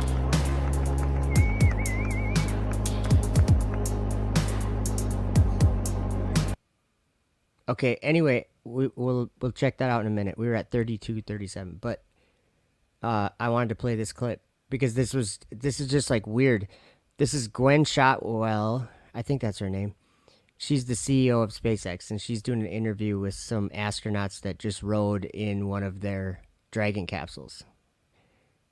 Okay, anyway, we'll check that out in a minute. We were at 32:37, but I wanted to play this clip because this is just like weird. This is Gwen Shotwell, I think that's her name. She's the CEO of SpaceX, and she's doing an interview with some astronauts that just rode in one of their Dragon capsules.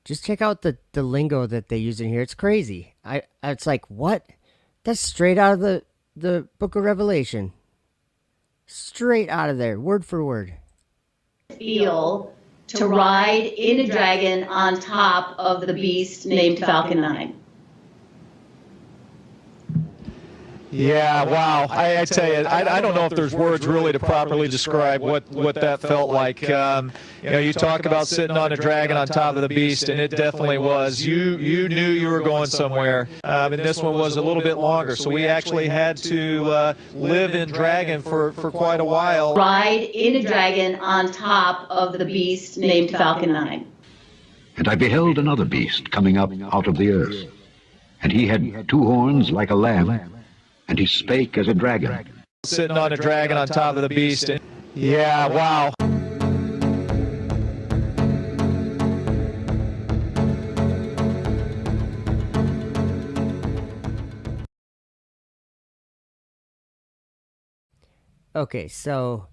Just check out the lingo that they use in here. It's crazy. It's like, what? That's straight out of the book of Revelation. Straight out of there, word for word. Feel to ride in a dragon on top of the beast named Falcon 9. Yeah, wow. I tell you, I don't know if there's words really to properly describe what that felt like. You talk about sitting on a dragon on top of the beast, and it definitely was. You knew you were going somewhere. And this one was a little bit longer, so we actually had to live in dragon for quite a while. Ride in a dragon on top of the beast named Falcon 9. And I beheld another beast coming up out of the earth. And he had two horns like a lamb, and he spake as a dragon. Sitting on a dragon on top of the beast. Yeah, wow. Okay, so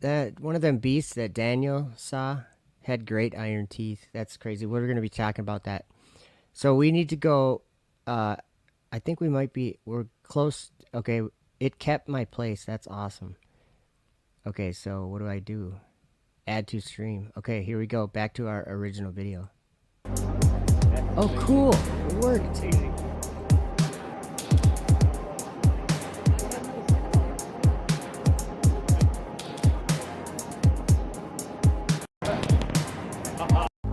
that one of them beasts that Daniel saw had great iron teeth. That's crazy. We're going to be talking about that. So we need to go. I think we're close. Okay, it kept my place. That's awesome. Okay, so what do I do? Add to stream. Okay, here we go. Back to our original video. Oh, cool. It worked.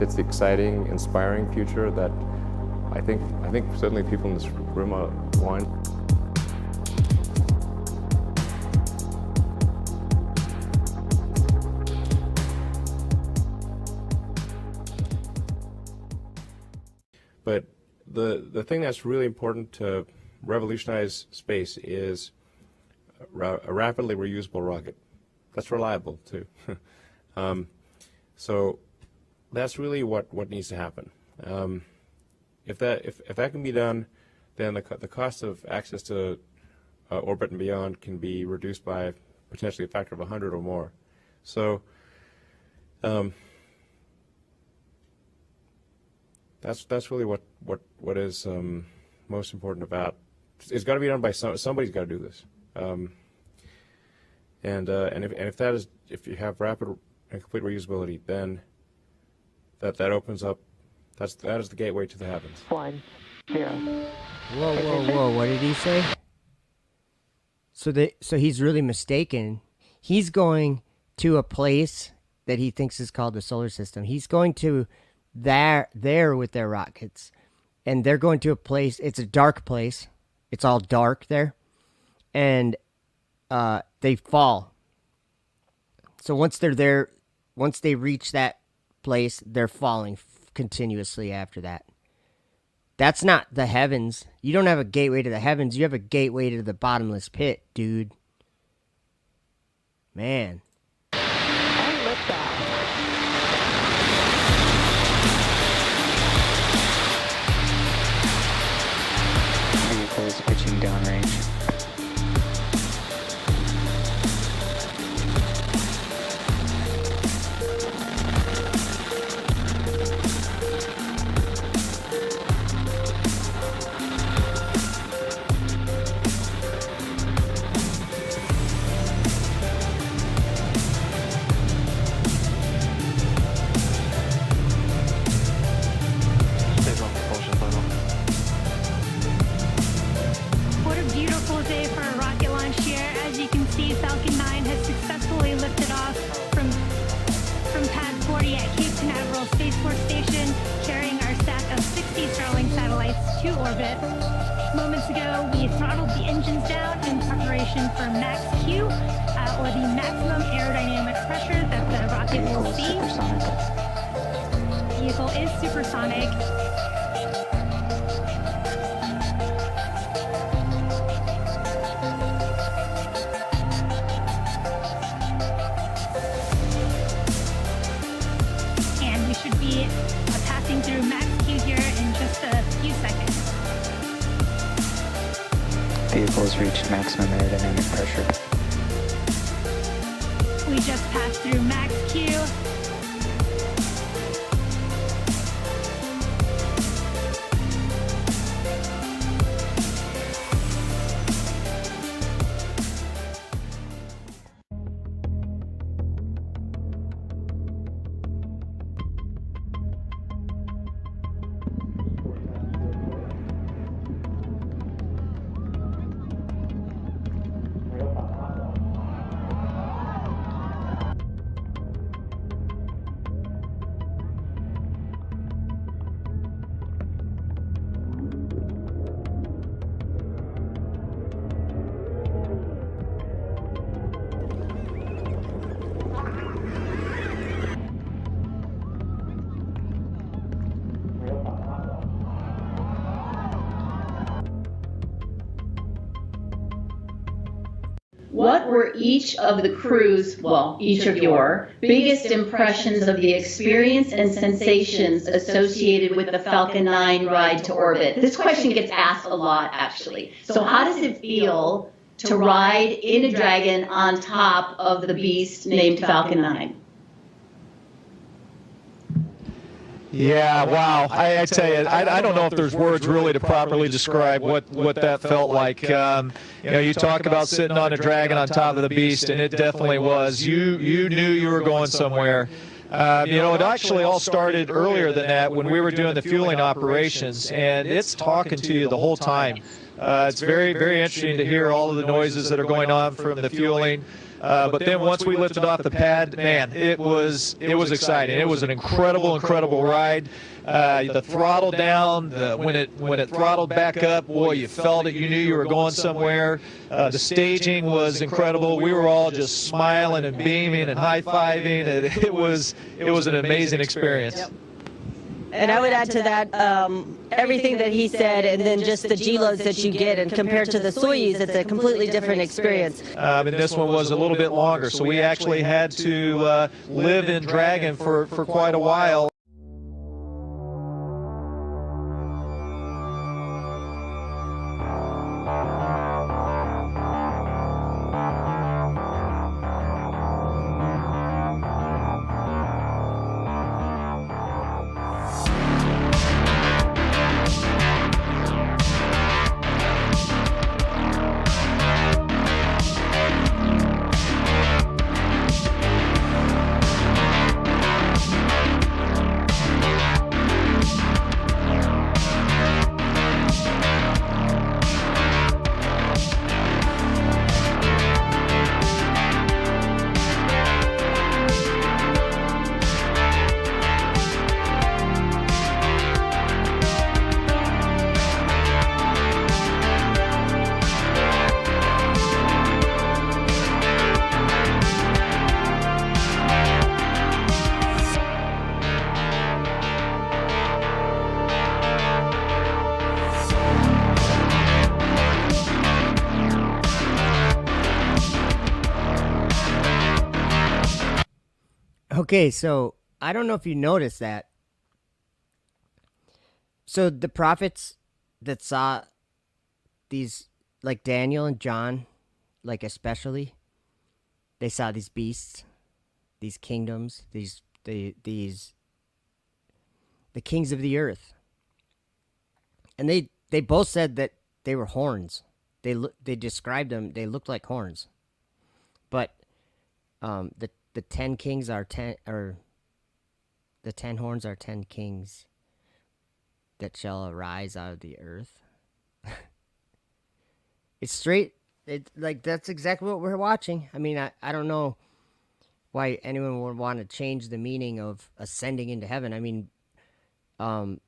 It's the exciting, inspiring future that I think certainly people in this room want. the thing that's really important to revolutionize space is a rapidly reusable rocket. That's reliable too. So that's really what needs to happen. If that can be done, then the cost of access to orbit and beyond can be reduced by potentially a factor of 100 or more. So that's really what is most important about. It's got to be done by somebody's got to do this. And if you have rapid and complete reusability, then that opens up. That is the gateway to the heavens. 1, 0. Whoa! What did he say? So he's really mistaken. He's going to a place that he thinks is called the solar system. He's going to there with their rockets, and they're going to a place. It's a dark place. It's all dark there, and they fall. So once they're there, once they reach that place, they're falling continuously after that. That's not the heavens. You don't have a gateway to the heavens. You have a gateway to the bottomless pit, dude. Man. Vehicles pitching downrange. What a beautiful day for a rocket launch here. As you can see, Falcon 9 has successfully lifted off from Pad 40 at Cape Canaveral Space Force Station, carrying our stack of 60 Starlink satellites to orbit. Moments ago, we throttled the engines down in preparation for max Q, or the maximum aerodynamic pressure that the rocket will see. The vehicle is supersonic. And we should be passing through max Q here in just a few seconds. Vehicles reached maximum aerodynamic pressure. We just passed through max Q. What were each of the crew's, well, each of your biggest impressions of the experience and sensations associated with the Falcon 9 ride to orbit? This question gets asked a lot, actually. So how does it feel to ride in a Dragon on top of the beast named Falcon 9? Yeah, wow. I tell you, I don't know if there's words really to properly describe what that felt like. You talk about sitting on a dragon on top of the beast, and it definitely was. You knew you were going somewhere. It actually all started earlier than that when we were doing the fueling operations, and it's talking to you the whole time. It's very, very interesting to hear all of the noises that are going on from the fueling. But then once we lifted off the pad, man, it was exciting. It was an incredible ride. The throttle down, when it throttled back up, boy, you felt it. You knew you were going somewhere. The staging was incredible. We were all just smiling and beaming and high-fiving. It was an amazing experience. Yep. And I would add to that everything that he said, and then just the G-loads that you get. And compared to the Soyuz, it's a completely different experience. And this one was a little bit longer, so we actually had to live in Dragon for quite a while. Okay, so I don't know if you noticed that. So the prophets that saw these, like Daniel and John, like especially, they saw these beasts, these kingdoms, the kings of the earth, and they both said that they were horns. They described them. They looked like horns, but the 10 kings are 10, or the 10 horns are 10 kings that shall arise out of the earth. It's straight. Like that's exactly what we're watching. I mean, I don't know why anyone would want to change the meaning of ascending into heaven. I mean, Elon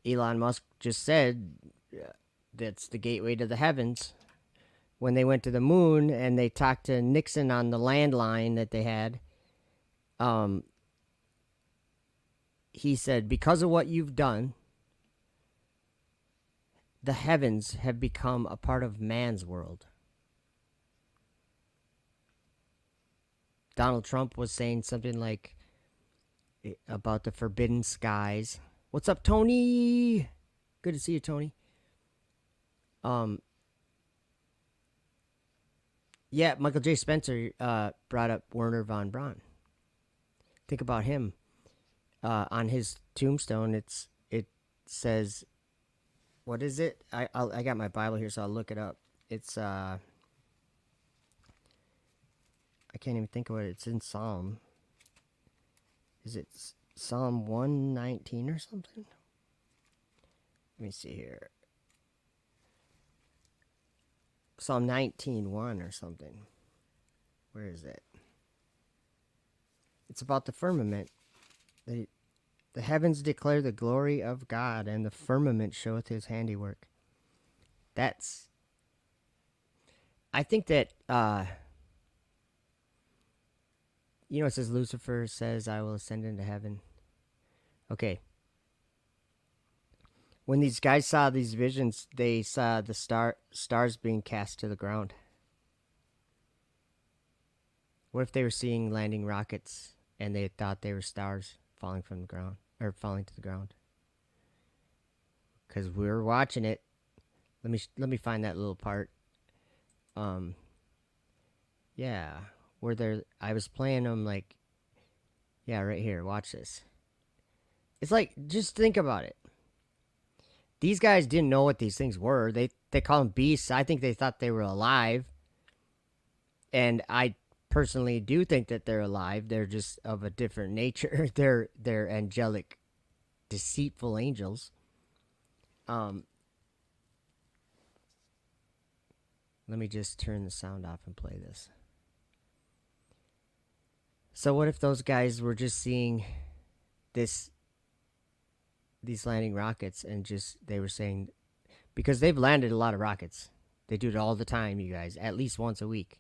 Musk just said that's the gateway to the heavens. When they went to the moon and they talked to Nixon on the landline that they had, he said, because of what you've done, the heavens have become a part of man's world. Donald Trump was saying something like about the forbidden skies. What's up, Tony? Good to see you, Tony. Yeah, Michael J. Spencer brought up Werner von Braun. Think about him. On his tombstone, it says, what is it? I got my Bible here, so I'll look it up. It's I can't even think of what it's in Psalm. Is it Psalm 119 or something? Let me see here. Psalm 19:1 or something. Where is it? It's about the firmament. The heavens declare the glory of God, and the firmament showeth his handiwork. That's... I think that, you know, it says Lucifer says, I will ascend into heaven. Okay. When these guys saw these visions, they saw the stars being cast to the ground. What if they were seeing landing rockets and they thought they were stars falling from the ground, or falling to the ground? Because we were watching it. Let me find that little part. Yeah, where I was playing them, like, yeah, right here. Watch this. It's like, just think about it. These guys didn't know what these things were. They call them beasts. I think they thought they were alive. And I personally do think that they're alive. They're just of a different nature. They're angelic, deceitful angels. Let me just turn the sound off and play this. So what if those guys were just seeing these landing rockets and just, they were saying, because they've landed a lot of rockets. They do it all the time, you guys, at least once a week.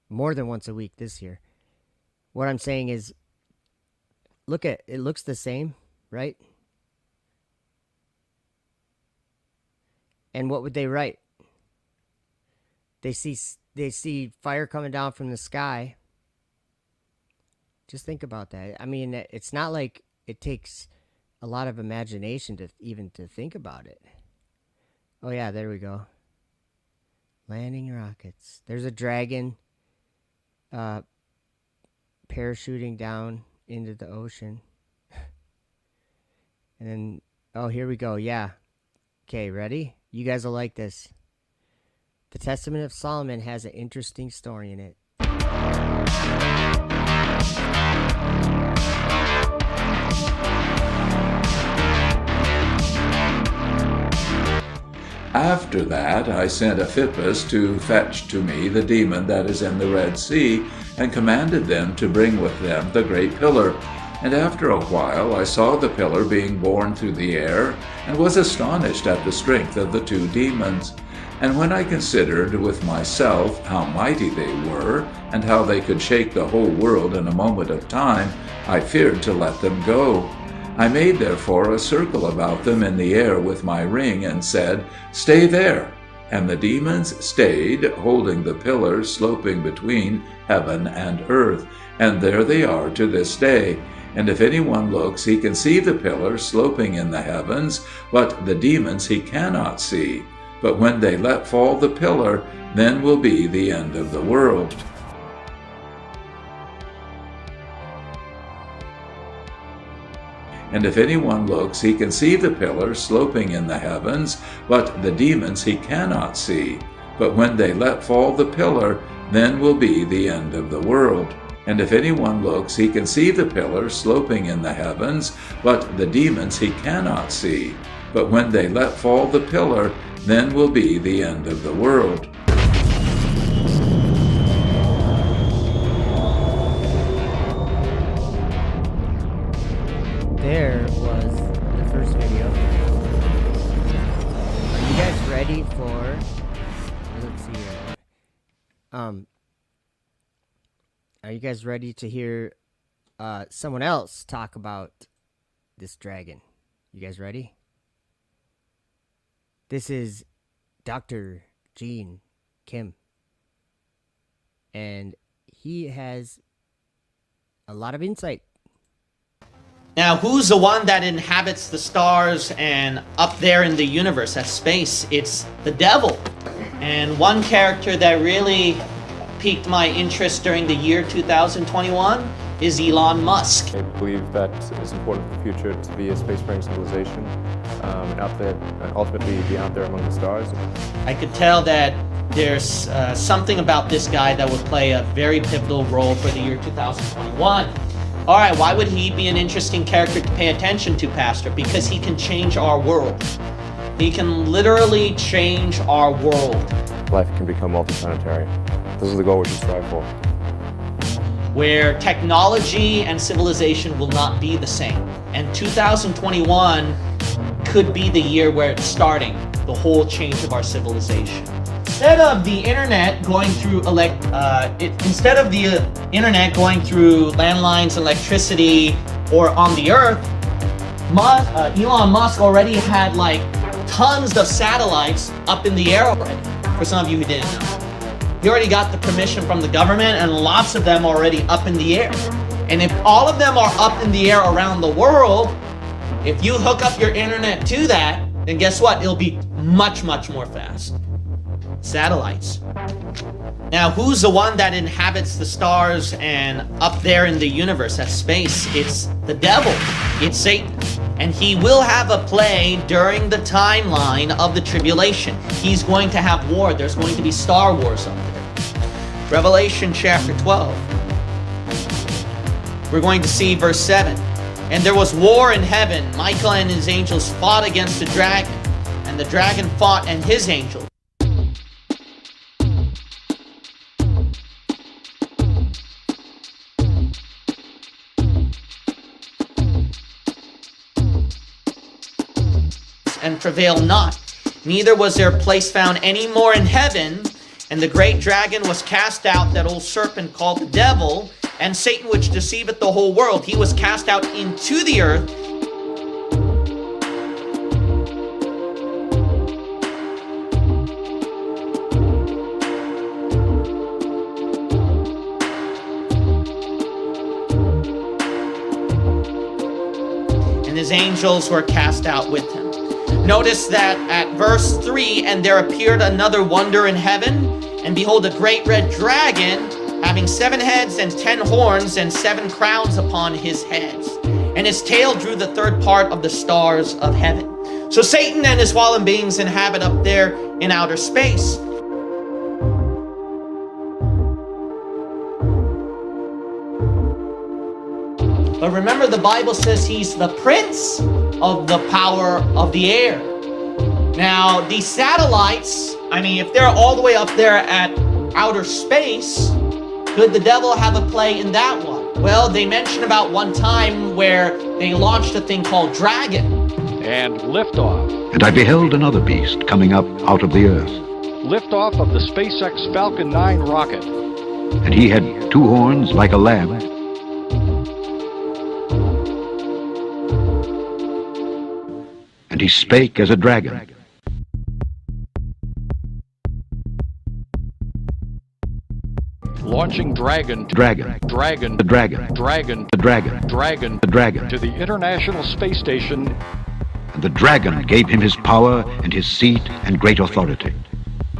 More than once a week this year. What I'm saying is, look at it, looks the same, right? And what would they write? They see fire coming down from the sky. Just think about that. I mean, it's not like it takes a lot of imagination to even to think about it. Oh yeah, there we go. Landing rockets. There's a dragon parachuting down into the ocean. And then, oh, here we go. Yeah. Okay, ready? You guys will like this. The Testament of Solomon has an interesting story in it. After that I sent Ephippas to fetch to me the demon that is in the Red Sea, and commanded them to bring with them the great pillar. And after a while I saw the pillar being borne through the air, and was astonished at the strength of the two demons. And when I considered with myself how mighty they were, and how they could shake the whole world in a moment of time, I feared to let them go. I made therefore a circle about them in the air with my ring, and said, Stay there. And the demons stayed, holding the pillar sloping between heaven and earth. And there they are to this day. And if anyone looks, he can see the pillar sloping in the heavens, but the demons he cannot see. But when they let fall the pillar, then will be the end of the world. And if anyone looks, he can see the pillar sloping in the heavens, but the demons he cannot see. But when they let fall the pillar, then will be the end of the world. And if anyone looks, he can see the pillar sloping in the heavens, but the demons he cannot see. But when they let fall the pillar, then will be the end of the world. There was the first video. Are you guys ready for... Let's see here. Are you guys ready to hear someone else talk about this dragon? You guys ready? This is Dr. Gene Kim. And he has a lot of insight. Now, who's the one that inhabits the stars and up there in the universe, at space? It's the devil. And one character that really piqued my interest during the year 2021 is Elon Musk. I believe that it's important for the future to be a spacefaring civilization and ultimately be out there among the stars. I could tell that there's something about this guy that would play a very pivotal role for the year 2021. All right, why would he be an interesting character to pay attention to, Pastor? Because he can change our world. He can literally change our world. Life can become multiplanetary. This is the goal we should strive for. Where technology and civilization will not be the same. And 2021 could be the year where it's starting, the whole change of our civilization. Instead of the internet going through landlines, electricity, or on the Earth, Elon Musk already had like tons of satellites up in the air already. For some of you who didn't know, he already got the permission from the government, and lots of them already up in the air. And if all of them are up in the air around the world, if you hook up your internet to that, then guess what? It'll be much, much more fast. Satellites. Now, who's the one that inhabits the stars and up there in the universe, at space? It's the devil. It's Satan. And he will have a play during the timeline of the tribulation. He's going to have war. There's going to be Star Wars up there. Revelation chapter 12. We're going to see verse 7. And there was war in heaven. Michael and his angels fought against the dragon. And the dragon fought and his angels. And prevail not. Neither was their place found any more in heaven. And the great dragon was cast out, that old serpent called the devil, And Satan, which deceiveth the whole world, he was cast out into the earth. And his angels were cast out with him. Notice that at verse 3, and there appeared another wonder in heaven, and behold, a great red dragon, having 7 heads and 10 horns and 7 crowns upon his heads. And his tail drew the 3rd part of the stars of heaven. So Satan and his fallen beings inhabit up there in outer space. But remember, the Bible says he's the prince of the power of the air. Now, these satellites, I mean, if they're all the way up there at outer space, could the devil have a play in that one? Well, they mentioned about one time where they launched a thing called Dragon. And liftoff. And I beheld another beast coming up out of the earth. Liftoff of the SpaceX Falcon 9 rocket. And he had 2 horns like a lamb. And he spake as a dragon. Launching Dragon. Dragon. Dragon. The dragon. Dragon. The dragon. Dragon. The dragon. To the International Space Station. And the dragon gave him his power and his seat and great authority.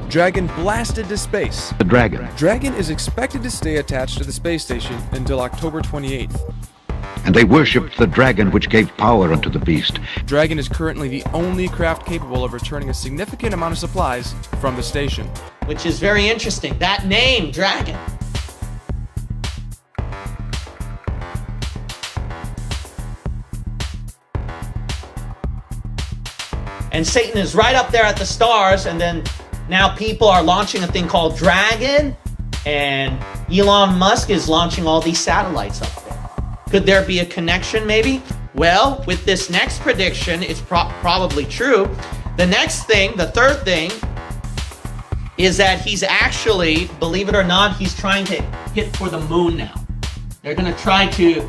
Dragon blasted to space. The dragon. Dragon is expected to stay attached to the space station until October 28th. And they worshipped the dragon which gave power unto the beast. Dragon is currently the only craft capable of returning a significant amount of supplies from the station. Which is very interesting. That name, Dragon. And Satan is right up there at the stars, and then now people are launching a thing called Dragon, and Elon Musk is launching all these satellites up there. Could there be a connection, maybe? Well, with this next prediction, it's probably true. The next thing, the third thing, is that he's actually, believe it or not, he's trying to hit for the moon now. They're gonna try to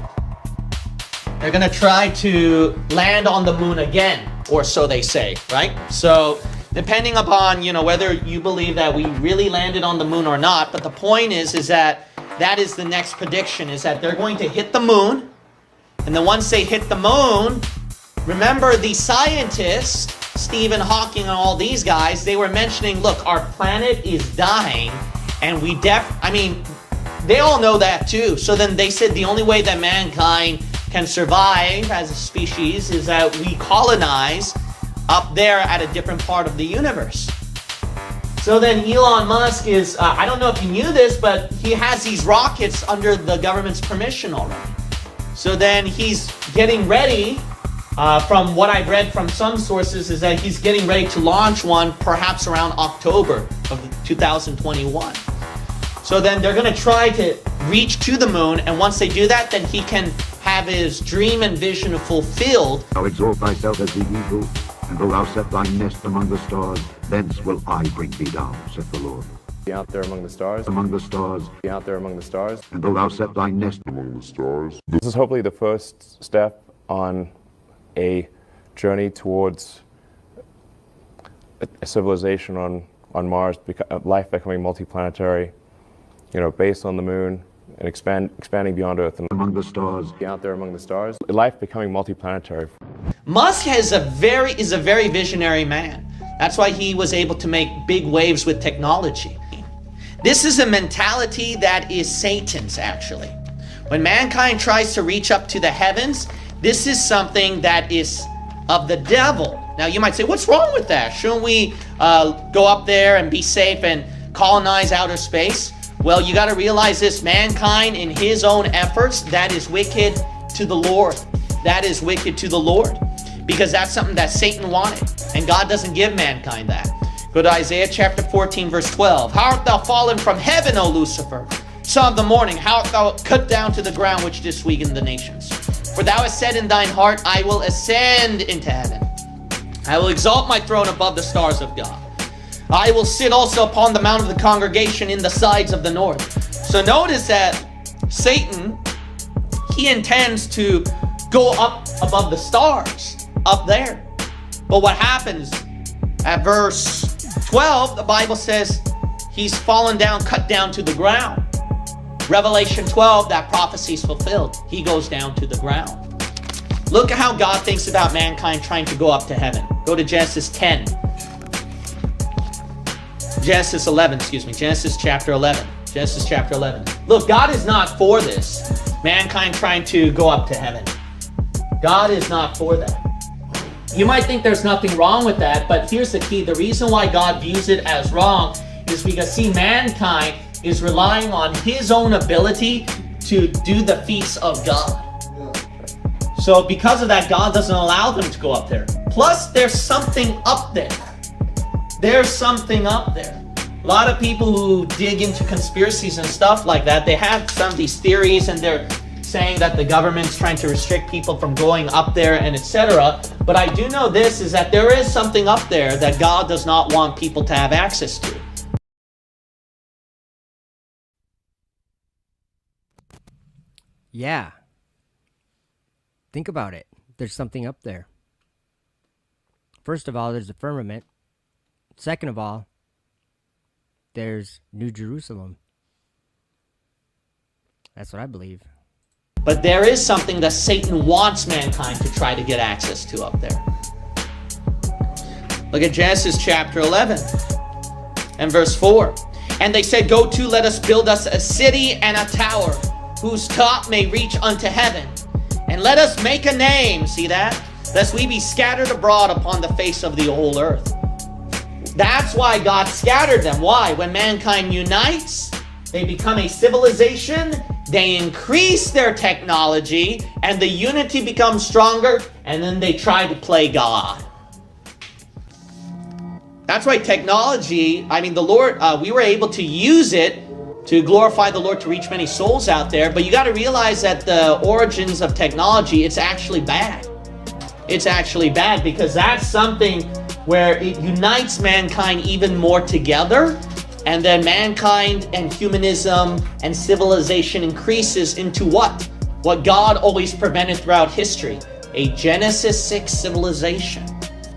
land on the moon again, or so they say, right? So depending upon, whether you believe that we really landed on the moon or not, but the point is that is the next prediction, is that they're going to hit the moon. And then once they hit the moon, remember the scientists, Stephen Hawking and all these guys, they were mentioning, look, our planet is dying, and they all know that too. So then they said the only way that mankind can survive as a species is that we colonize up there at a different part of the universe. So then Elon Musk is, I don't know if you knew this, but he has these rockets under the government's permission already. So then he's getting ready, from what I've read from some sources, is that he's getting ready to launch one perhaps around October of 2021. So then they're going to try to reach to the moon, and once they do that, then he can have his dream and vision fulfilled. Thou exalt thyself as the eagle, and though thou set thy nest among the stars, thence will I bring thee down, saith the Lord. Be out there among the stars. Among the stars. Be out there among the stars. And though thou set thy nest among the stars. This is hopefully the first step on a journey towards a civilization on Mars, life becoming multiplanetary, based on the moon, and expanding beyond Earth. And among the stars. Be out there among the stars. Life becoming multiplanetary. Musk is a very visionary man. That's why he was able to make big waves with technology. This is a mentality that is Satan's, actually. When mankind tries to reach up to the heavens, this is something that is of the devil. Now you might say, what's wrong with that? Shouldn't we go up there and be safe and colonize outer space? Well, you got to realize this: mankind in his own efforts, that is wicked to the Lord. That is wicked to the Lord, because that's something that Satan wanted, and God doesn't give mankind that. Go to Isaiah chapter 14, verse 12. How art thou fallen from heaven, O Lucifer, son of the morning? How art thou cut down to the ground, which didst weaken the nations? For thou hast said in thine heart, I will ascend into heaven. I will exalt my throne above the stars of God. I will sit also upon the mount of the congregation in the sides of the north. So notice that Satan, he intends to go up above the stars, up there. But what happens? At verse 12, the Bible says he's fallen down, cut down to the ground. Revelation 12, that prophecy is fulfilled. He goes down to the ground. Look at how God thinks about mankind trying to go up to heaven. Go to Genesis 10. Genesis 11, excuse me. Genesis chapter 11. Genesis chapter 11. Look, God is not for this. Mankind trying to go up to heaven. God is not for that. You might think there's nothing wrong with that, but here's the key. The reason why God views it as wrong is because, see, mankind is relying on his own ability to do the feats of God. So because of that, God doesn't allow them to go up there. Plus, there's something up there. There's something up there. A lot of people who dig into conspiracies and stuff like that, they have some of these theories and they're saying that the government's trying to restrict people from going up there and etc. But I do know this, is that there is something up there that God does not want people to have access to. Yeah. Think about it. There's something up there. First of all, there's the firmament. Second of all, there's New Jerusalem. That's what I believe. But there is something that Satan wants mankind to try to get access to up there. Look at Genesis chapter 11 and verse 4. And they said, "Go to, let us build us a city and a tower, whose top may reach unto heaven. And let us make a name," see that? "Lest we be scattered abroad upon the face of the whole earth." That's why God scattered them. Why? When mankind unites, they become a civilization, they increase their technology, and the unity becomes stronger, and then they try to play God. That's why technology, the Lord, we were able to use it to glorify the Lord, to reach many souls out there, but you got to realize that the origins of technology, it's actually bad. It's actually bad because that's something where it unites mankind even more together, and then mankind and humanism and civilization increases into what? What God always prevented throughout history, a Genesis 6 civilization.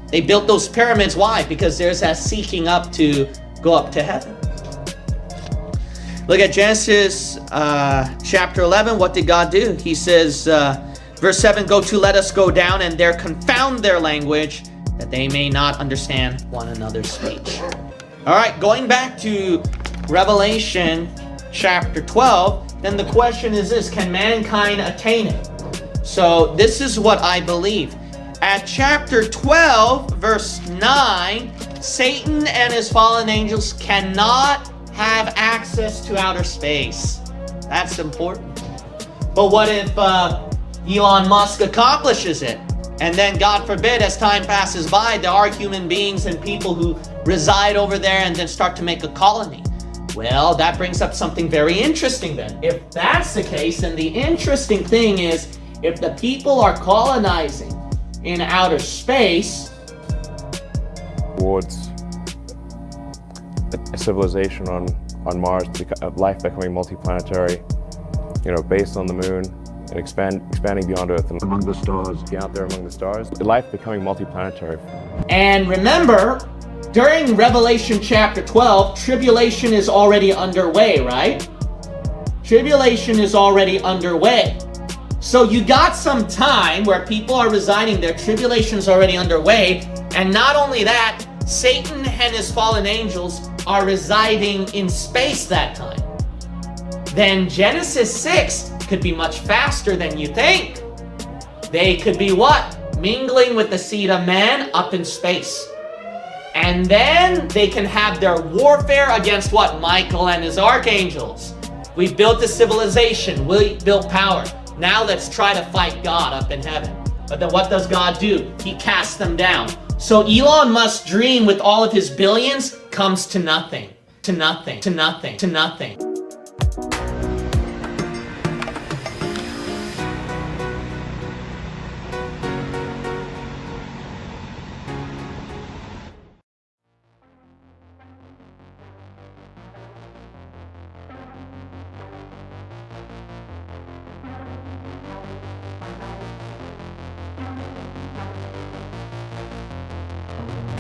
They built those pyramids, why? Because there's that seeking up to go up to heaven. Look at Genesis chapter 11. What did God do? He says, verse 7, "Go to, let us go down, and there confound their language, that they may not understand one another's speech." All right, going back to Revelation chapter 12, then the question is this: can mankind attain it? So this is what I believe. At chapter 12, verse 9, Satan and his fallen angels cannot have access to outer space. That's important. But what if Elon Musk accomplishes it? And then, God forbid, as time passes by, there are human beings and people who reside over there and then start to make a colony. Well, that brings up something very interesting then. If that's the case, then the interesting thing is, if the people are colonizing in outer space towards a civilization on Mars, life becoming multiplanetary, based on the moon, and expanding beyond Earth and among the stars. Out there among the stars, life becoming multiplanetary. And remember, during Revelation chapter 12, tribulation is already underway, right? Tribulation is already underway. So you got some time where people are residing there, tribulation is already underway, and not only that, Satan and his fallen angels are residing in space that time. Then Genesis 6 could be much faster than you think. They could be what? Mingling with the seed of man up in space. And then they can have their warfare against what? Michael and his archangels. We built a civilization. We built power. Now let's try to fight God up in heaven. But then what does God do? He casts them down. So Elon Musk's dream with all of his billions comes to nothing. To nothing. To nothing. To nothing.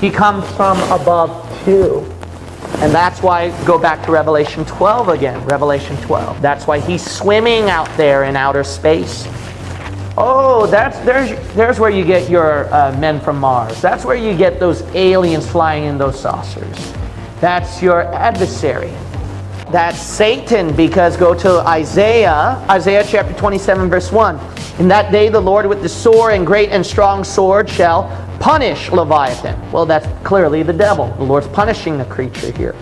He comes from above too. And that's why, go back to Revelation 12 again, Revelation 12. That's why he's swimming out there in outer space. Oh, there's where you get your men from Mars. That's where you get those aliens flying in those saucers. That's your adversary. That's Satan, because go to Isaiah chapter 27, verse 1. In that day the Lord with the sore and great and strong sword shall punish Leviathan. Well, that's clearly the devil. The Lord's punishing the creature here.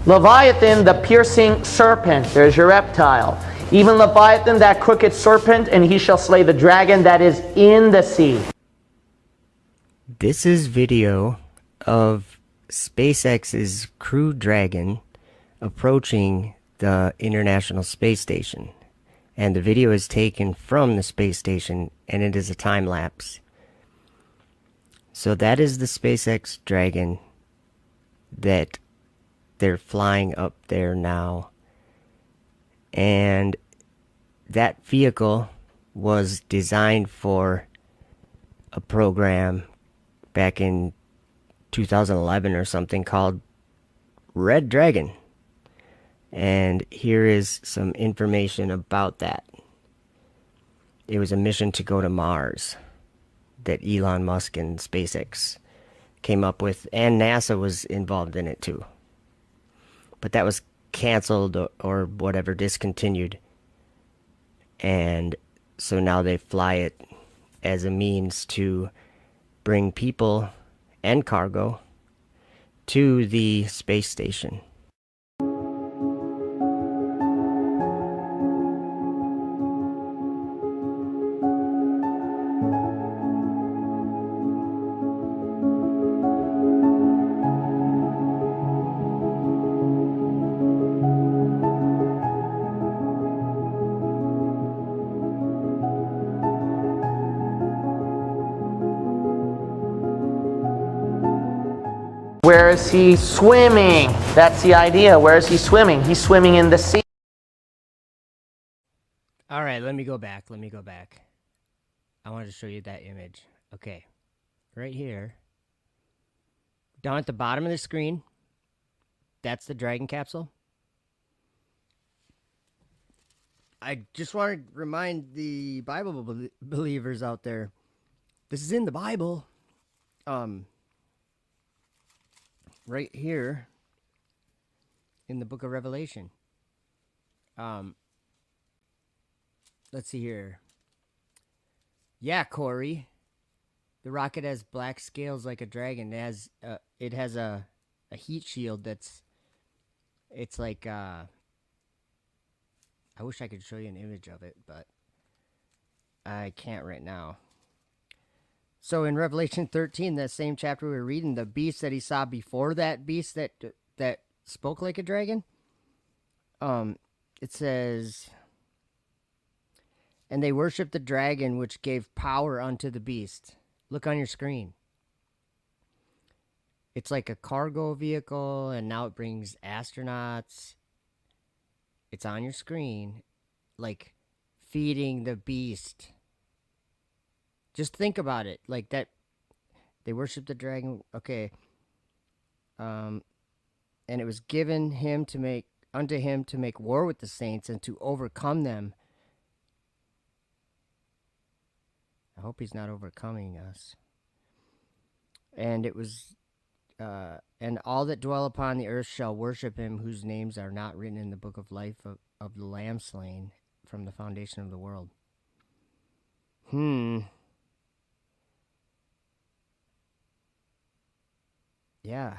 Leviathan, the piercing serpent. There's your reptile. Even Leviathan, that crooked serpent, and he shall slay the dragon that is in the sea. This is video of SpaceX's Crew Dragon approaching the International Space Station. And the video is taken from the space station, and it is a time lapse. So that is the SpaceX Dragon that they're flying up there now. And that vehicle was designed for a program back in 2011 or something called Red Dragon. And here is some information about that. It was a mission to go to Mars that Elon Musk and SpaceX came up with, and NASA was involved in it too. But that was canceled or whatever, discontinued. And so now they fly it as a means to bring people and cargo to the space station. Where is he swimming? That's the idea. Where is he swimming? He's swimming in the sea. All right, let me go back. I wanted to show you that image. Okay, right here, down at the bottom of the screen, that's the Dragon capsule. I just want to remind the Bible believers out there, this is in the Bible. Right here in the book of Revelation. Let's see here. Yeah, Corey. The rocket has black scales like a dragon. It has a heat shield it's like I wish I could show you an image of it, but I can't right now. So in Revelation 13, that same chapter we were reading, the beast that he saw before that beast that spoke like a dragon, it says, and they worshiped the dragon which gave power unto the beast. Look on your screen. It's like a cargo vehicle, and now it brings astronauts. It's on your screen, like feeding the beast. Just think about it, like that. They worship the dragon. Okay. And it was given him unto him to make war with the saints and to overcome them. I hope he's not overcoming us. And it was, and all that dwell upon the earth shall worship him, whose names are not written in the book of life of the Lamb slain from the foundation of the world. Yeah.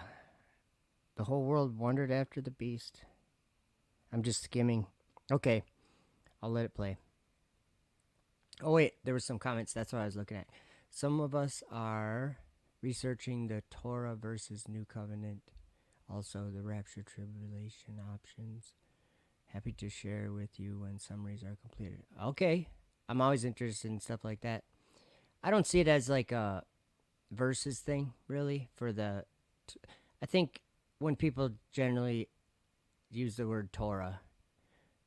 The whole world wondered after the beast. I'm just skimming. Okay. I'll let it play. Oh, wait. There were some comments. That's what I was looking at. Some of us are researching the Torah versus New Covenant. Also, the rapture tribulation options. Happy to share with you when summaries are completed. Okay. I'm always interested in stuff like that. I don't see it as like a versus thing, really, for the... I think when people generally use the word Torah,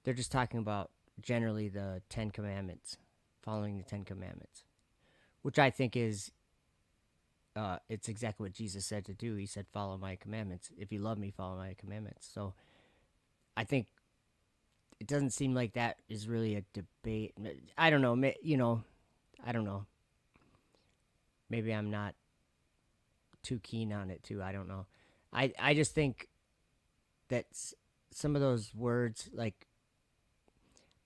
they're just talking about generally the Ten Commandments, following the Ten Commandments, which I think is it's exactly what Jesus said to do. He said, "Follow my commandments. If you love me, follow my commandments." So I think it doesn't seem like that is really a debate. I don't know. I don't know. Maybe I'm not too keen on it too. I don't know. I just think that some of those words, like,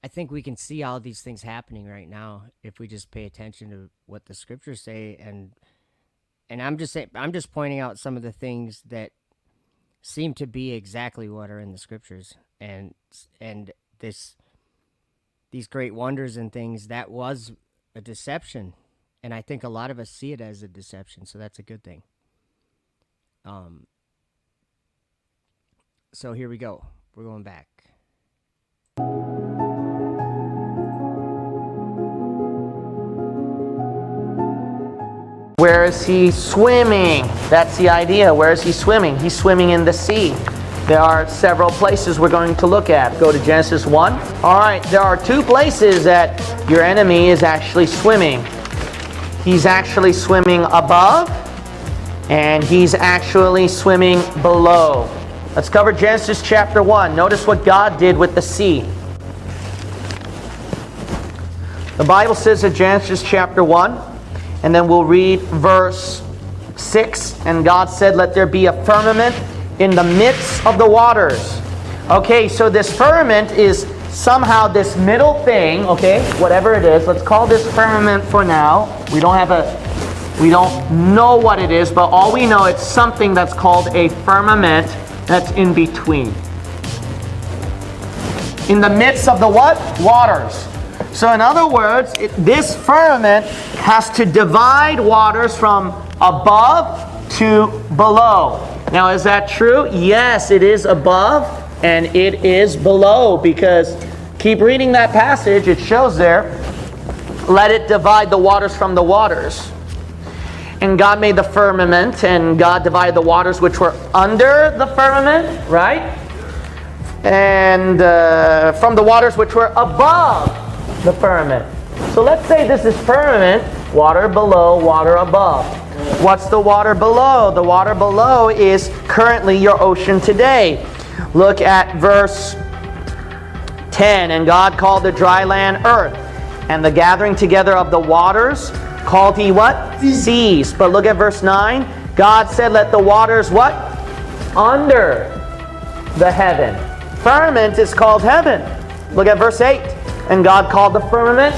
I think we can see all these things happening right now if we just pay attention to what the scriptures say, and I'm just pointing out some of the things that seem to be exactly what are in the scriptures, and these great wonders and things, that was a deception, and I think a lot of us see it as a deception, so that's a good thing. So here we go. We're going back. Where is he swimming? That's the idea. Where is he swimming? He's swimming in the sea. There are several places we're going to look at. Go to Genesis 1. All right, there are two places that your enemy is actually swimming. He's actually swimming above, and he's actually swimming below. Let's cover Genesis chapter 1. Notice what God did with the sea. The Bible says in Genesis chapter 1, and then we'll read verse 6. And God said, "Let there be a firmament in the midst of the waters." Okay, so this firmament is somehow this middle thing, okay, whatever it is. Let's call this firmament for now. We don't know what it is, but all we know, it's something that's called a firmament that's in between. In the midst of the what? Waters. So in other words, this firmament has to divide waters from above to below. Now, is that true? Yes, it is above and it is below, because keep reading that passage, it shows there, let it divide the waters from the waters. And God made the firmament, and God divided the waters which were under the firmament, right? And from the waters which were above the firmament. So let's say this is firmament, water below, water above. What's the water below? The water below is currently your ocean today. Look at verse 10. And God called the dry land earth, and the gathering together of the waters called he what? Seas. But look at verse 9. God said, let the waters what? Under the heaven. Firmament is called heaven. Look at verse 8. And God called the firmament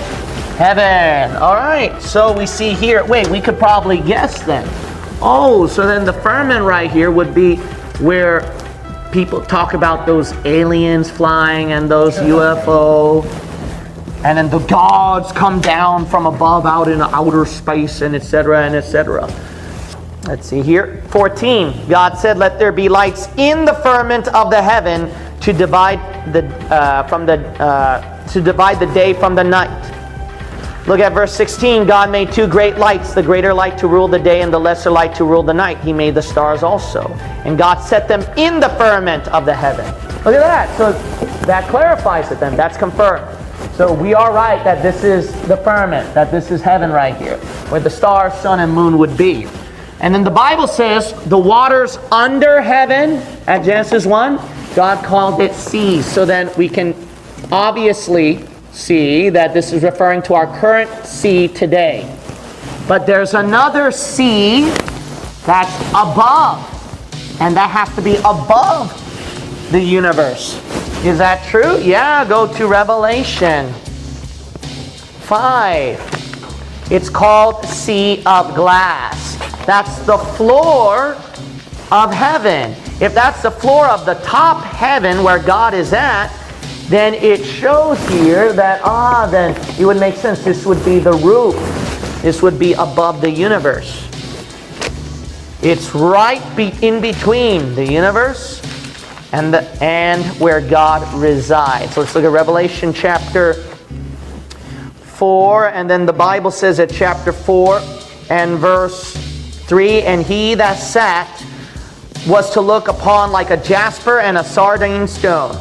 heaven. All right, so we see here, wait, we could probably guess then. Oh, so then the firmament right here would be where people talk about those aliens flying and those UFO, and then the gods come down from above out in outer space, and etc. and etc. Let's see here. 14. God said, let there be lights in the firmament of the heaven to divide the day from the night. Look at verse 16. God made two great lights, the greater light to rule the day and the lesser light to rule the night. He made the stars also. And God set them in the firmament of the heaven. Look at that. So that clarifies it then. That's confirmed. So we are right that this is the firmament, that this is heaven right here, where the stars, sun, and moon would be. And then the Bible says the waters under heaven, at Genesis 1, God called it seas. So then we can obviously see that this is referring to our current sea today. But there's another sea that's above, and that has to be above the universe. Is that true? Yeah, go to Revelation 5. It's called Sea of Glass. That's the floor of heaven. If that's the floor of the top heaven where God is at, then it shows here that, then it would make sense. This would be the roof. This would be above the universe. It's right in between the universe and where God resides. So let's look at Revelation chapter 4, and then the Bible says at chapter 4 and verse 3, and he that sat was to look upon like a jasper and a sardine stone.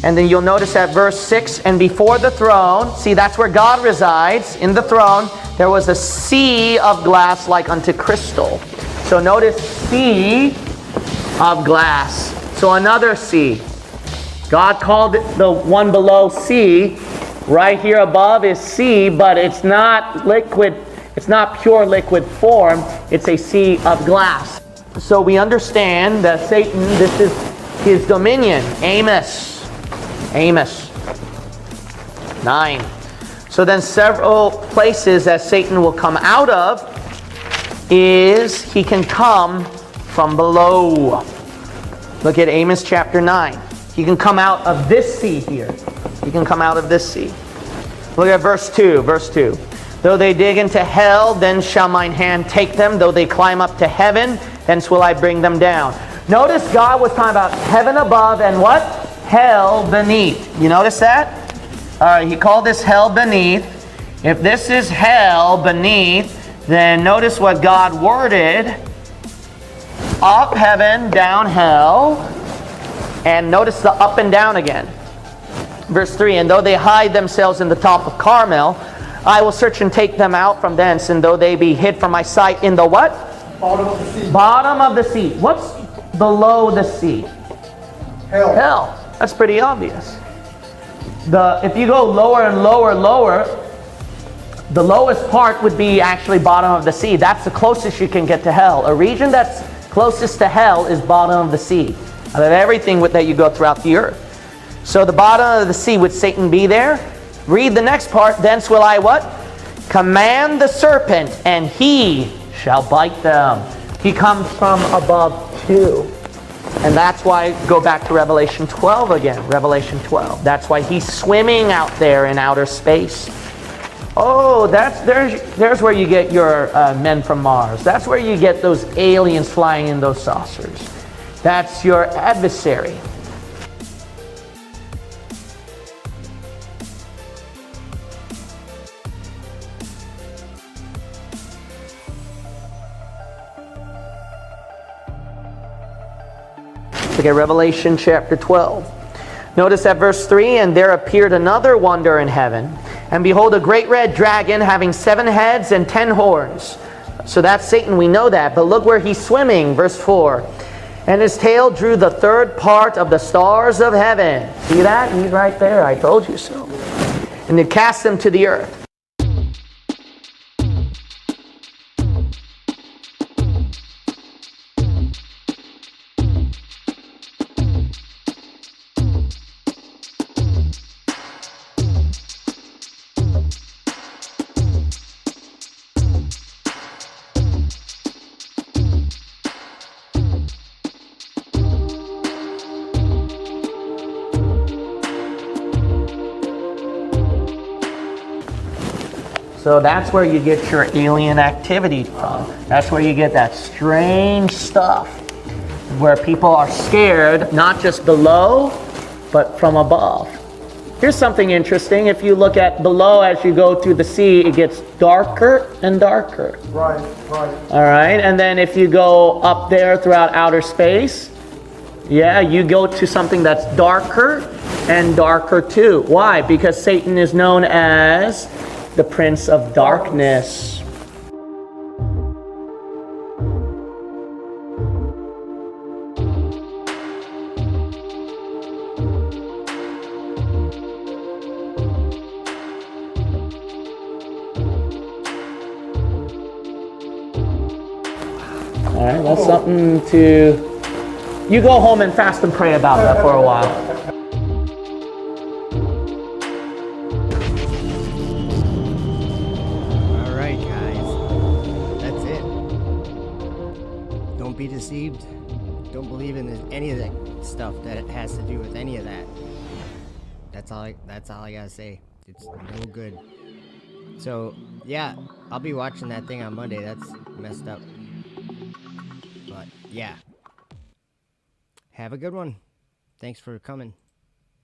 And then you'll notice at verse 6, and before the throne, see, that's where God resides, in the throne, there was a sea of glass like unto crystal. So notice sea of glass. So another sea. God called it the one below sea. Right here above is sea, but it's not liquid. It's not pure liquid form. It's a sea of glass. So we understand that Satan, this is his dominion. Amos 9. So then several places that Satan will come out of is he can come from below. Look at Amos chapter 9. He can come out of this sea here. He can come out of this sea. Look at verse 2. Verse 2. Though they dig into hell, then shall mine hand take them. Though they climb up to heaven, thence will I bring them down. Notice God was talking about heaven above and what? Hell beneath. You notice that? All right, he called this hell beneath. If this is hell beneath, then notice what God worded. Up heaven, down hell. And notice the up and down again. Verse 3, and though they hide themselves in the top of Carmel, I will search and take them out from thence, and though they be hid from my sight in the what? Bottom of the sea. Bottom of the sea. What's below the sea? Hell. Hell. That's pretty obvious. If you go lower and lower, the lowest part would be actually bottom of the sea. That's the closest you can get to hell. A region that's closest to hell is bottom of the sea. Out of everything that you go throughout the earth. So the bottom of the sea, would Satan be there? Read the next part. Thence will I what? Command the serpent, and he shall bite them. He comes from above too. And that's why, go back to Revelation 12 again. Revelation 12. That's why he's swimming out there in outer space. Oh, there's where you get your men from Mars. That's where you get those aliens flying in those saucers. That's your adversary. Look at Revelation chapter 12. Notice at verse 3, and there appeared another wonder in heaven, and behold, a great red dragon having 7 heads and 10 horns. So that's Satan, we know that. But look where he's swimming, verse 4. And his tail drew the third part of the stars of heaven. See that? He's right there. I told you so. And it cast them to the earth. So that's where you get your alien activity from. That's where you get that strange stuff where people are scared, not just below, but from above. Here's something interesting. If you look at below as you go through the sea, it gets darker and darker. Right. All right, and then if you go up there throughout outer space, you go to something that's darker and darker too. Why? Because Satan is known as the Prince of Darkness. All right, that's something to... You go home and fast and pray about that for a while. Be deceived. Don't believe in any of that stuff that has to do with any of that. That's all I gotta say. It's no good. So yeah, I'll be watching that thing on Monday. That's messed up. But yeah, have a good one. Thanks for coming.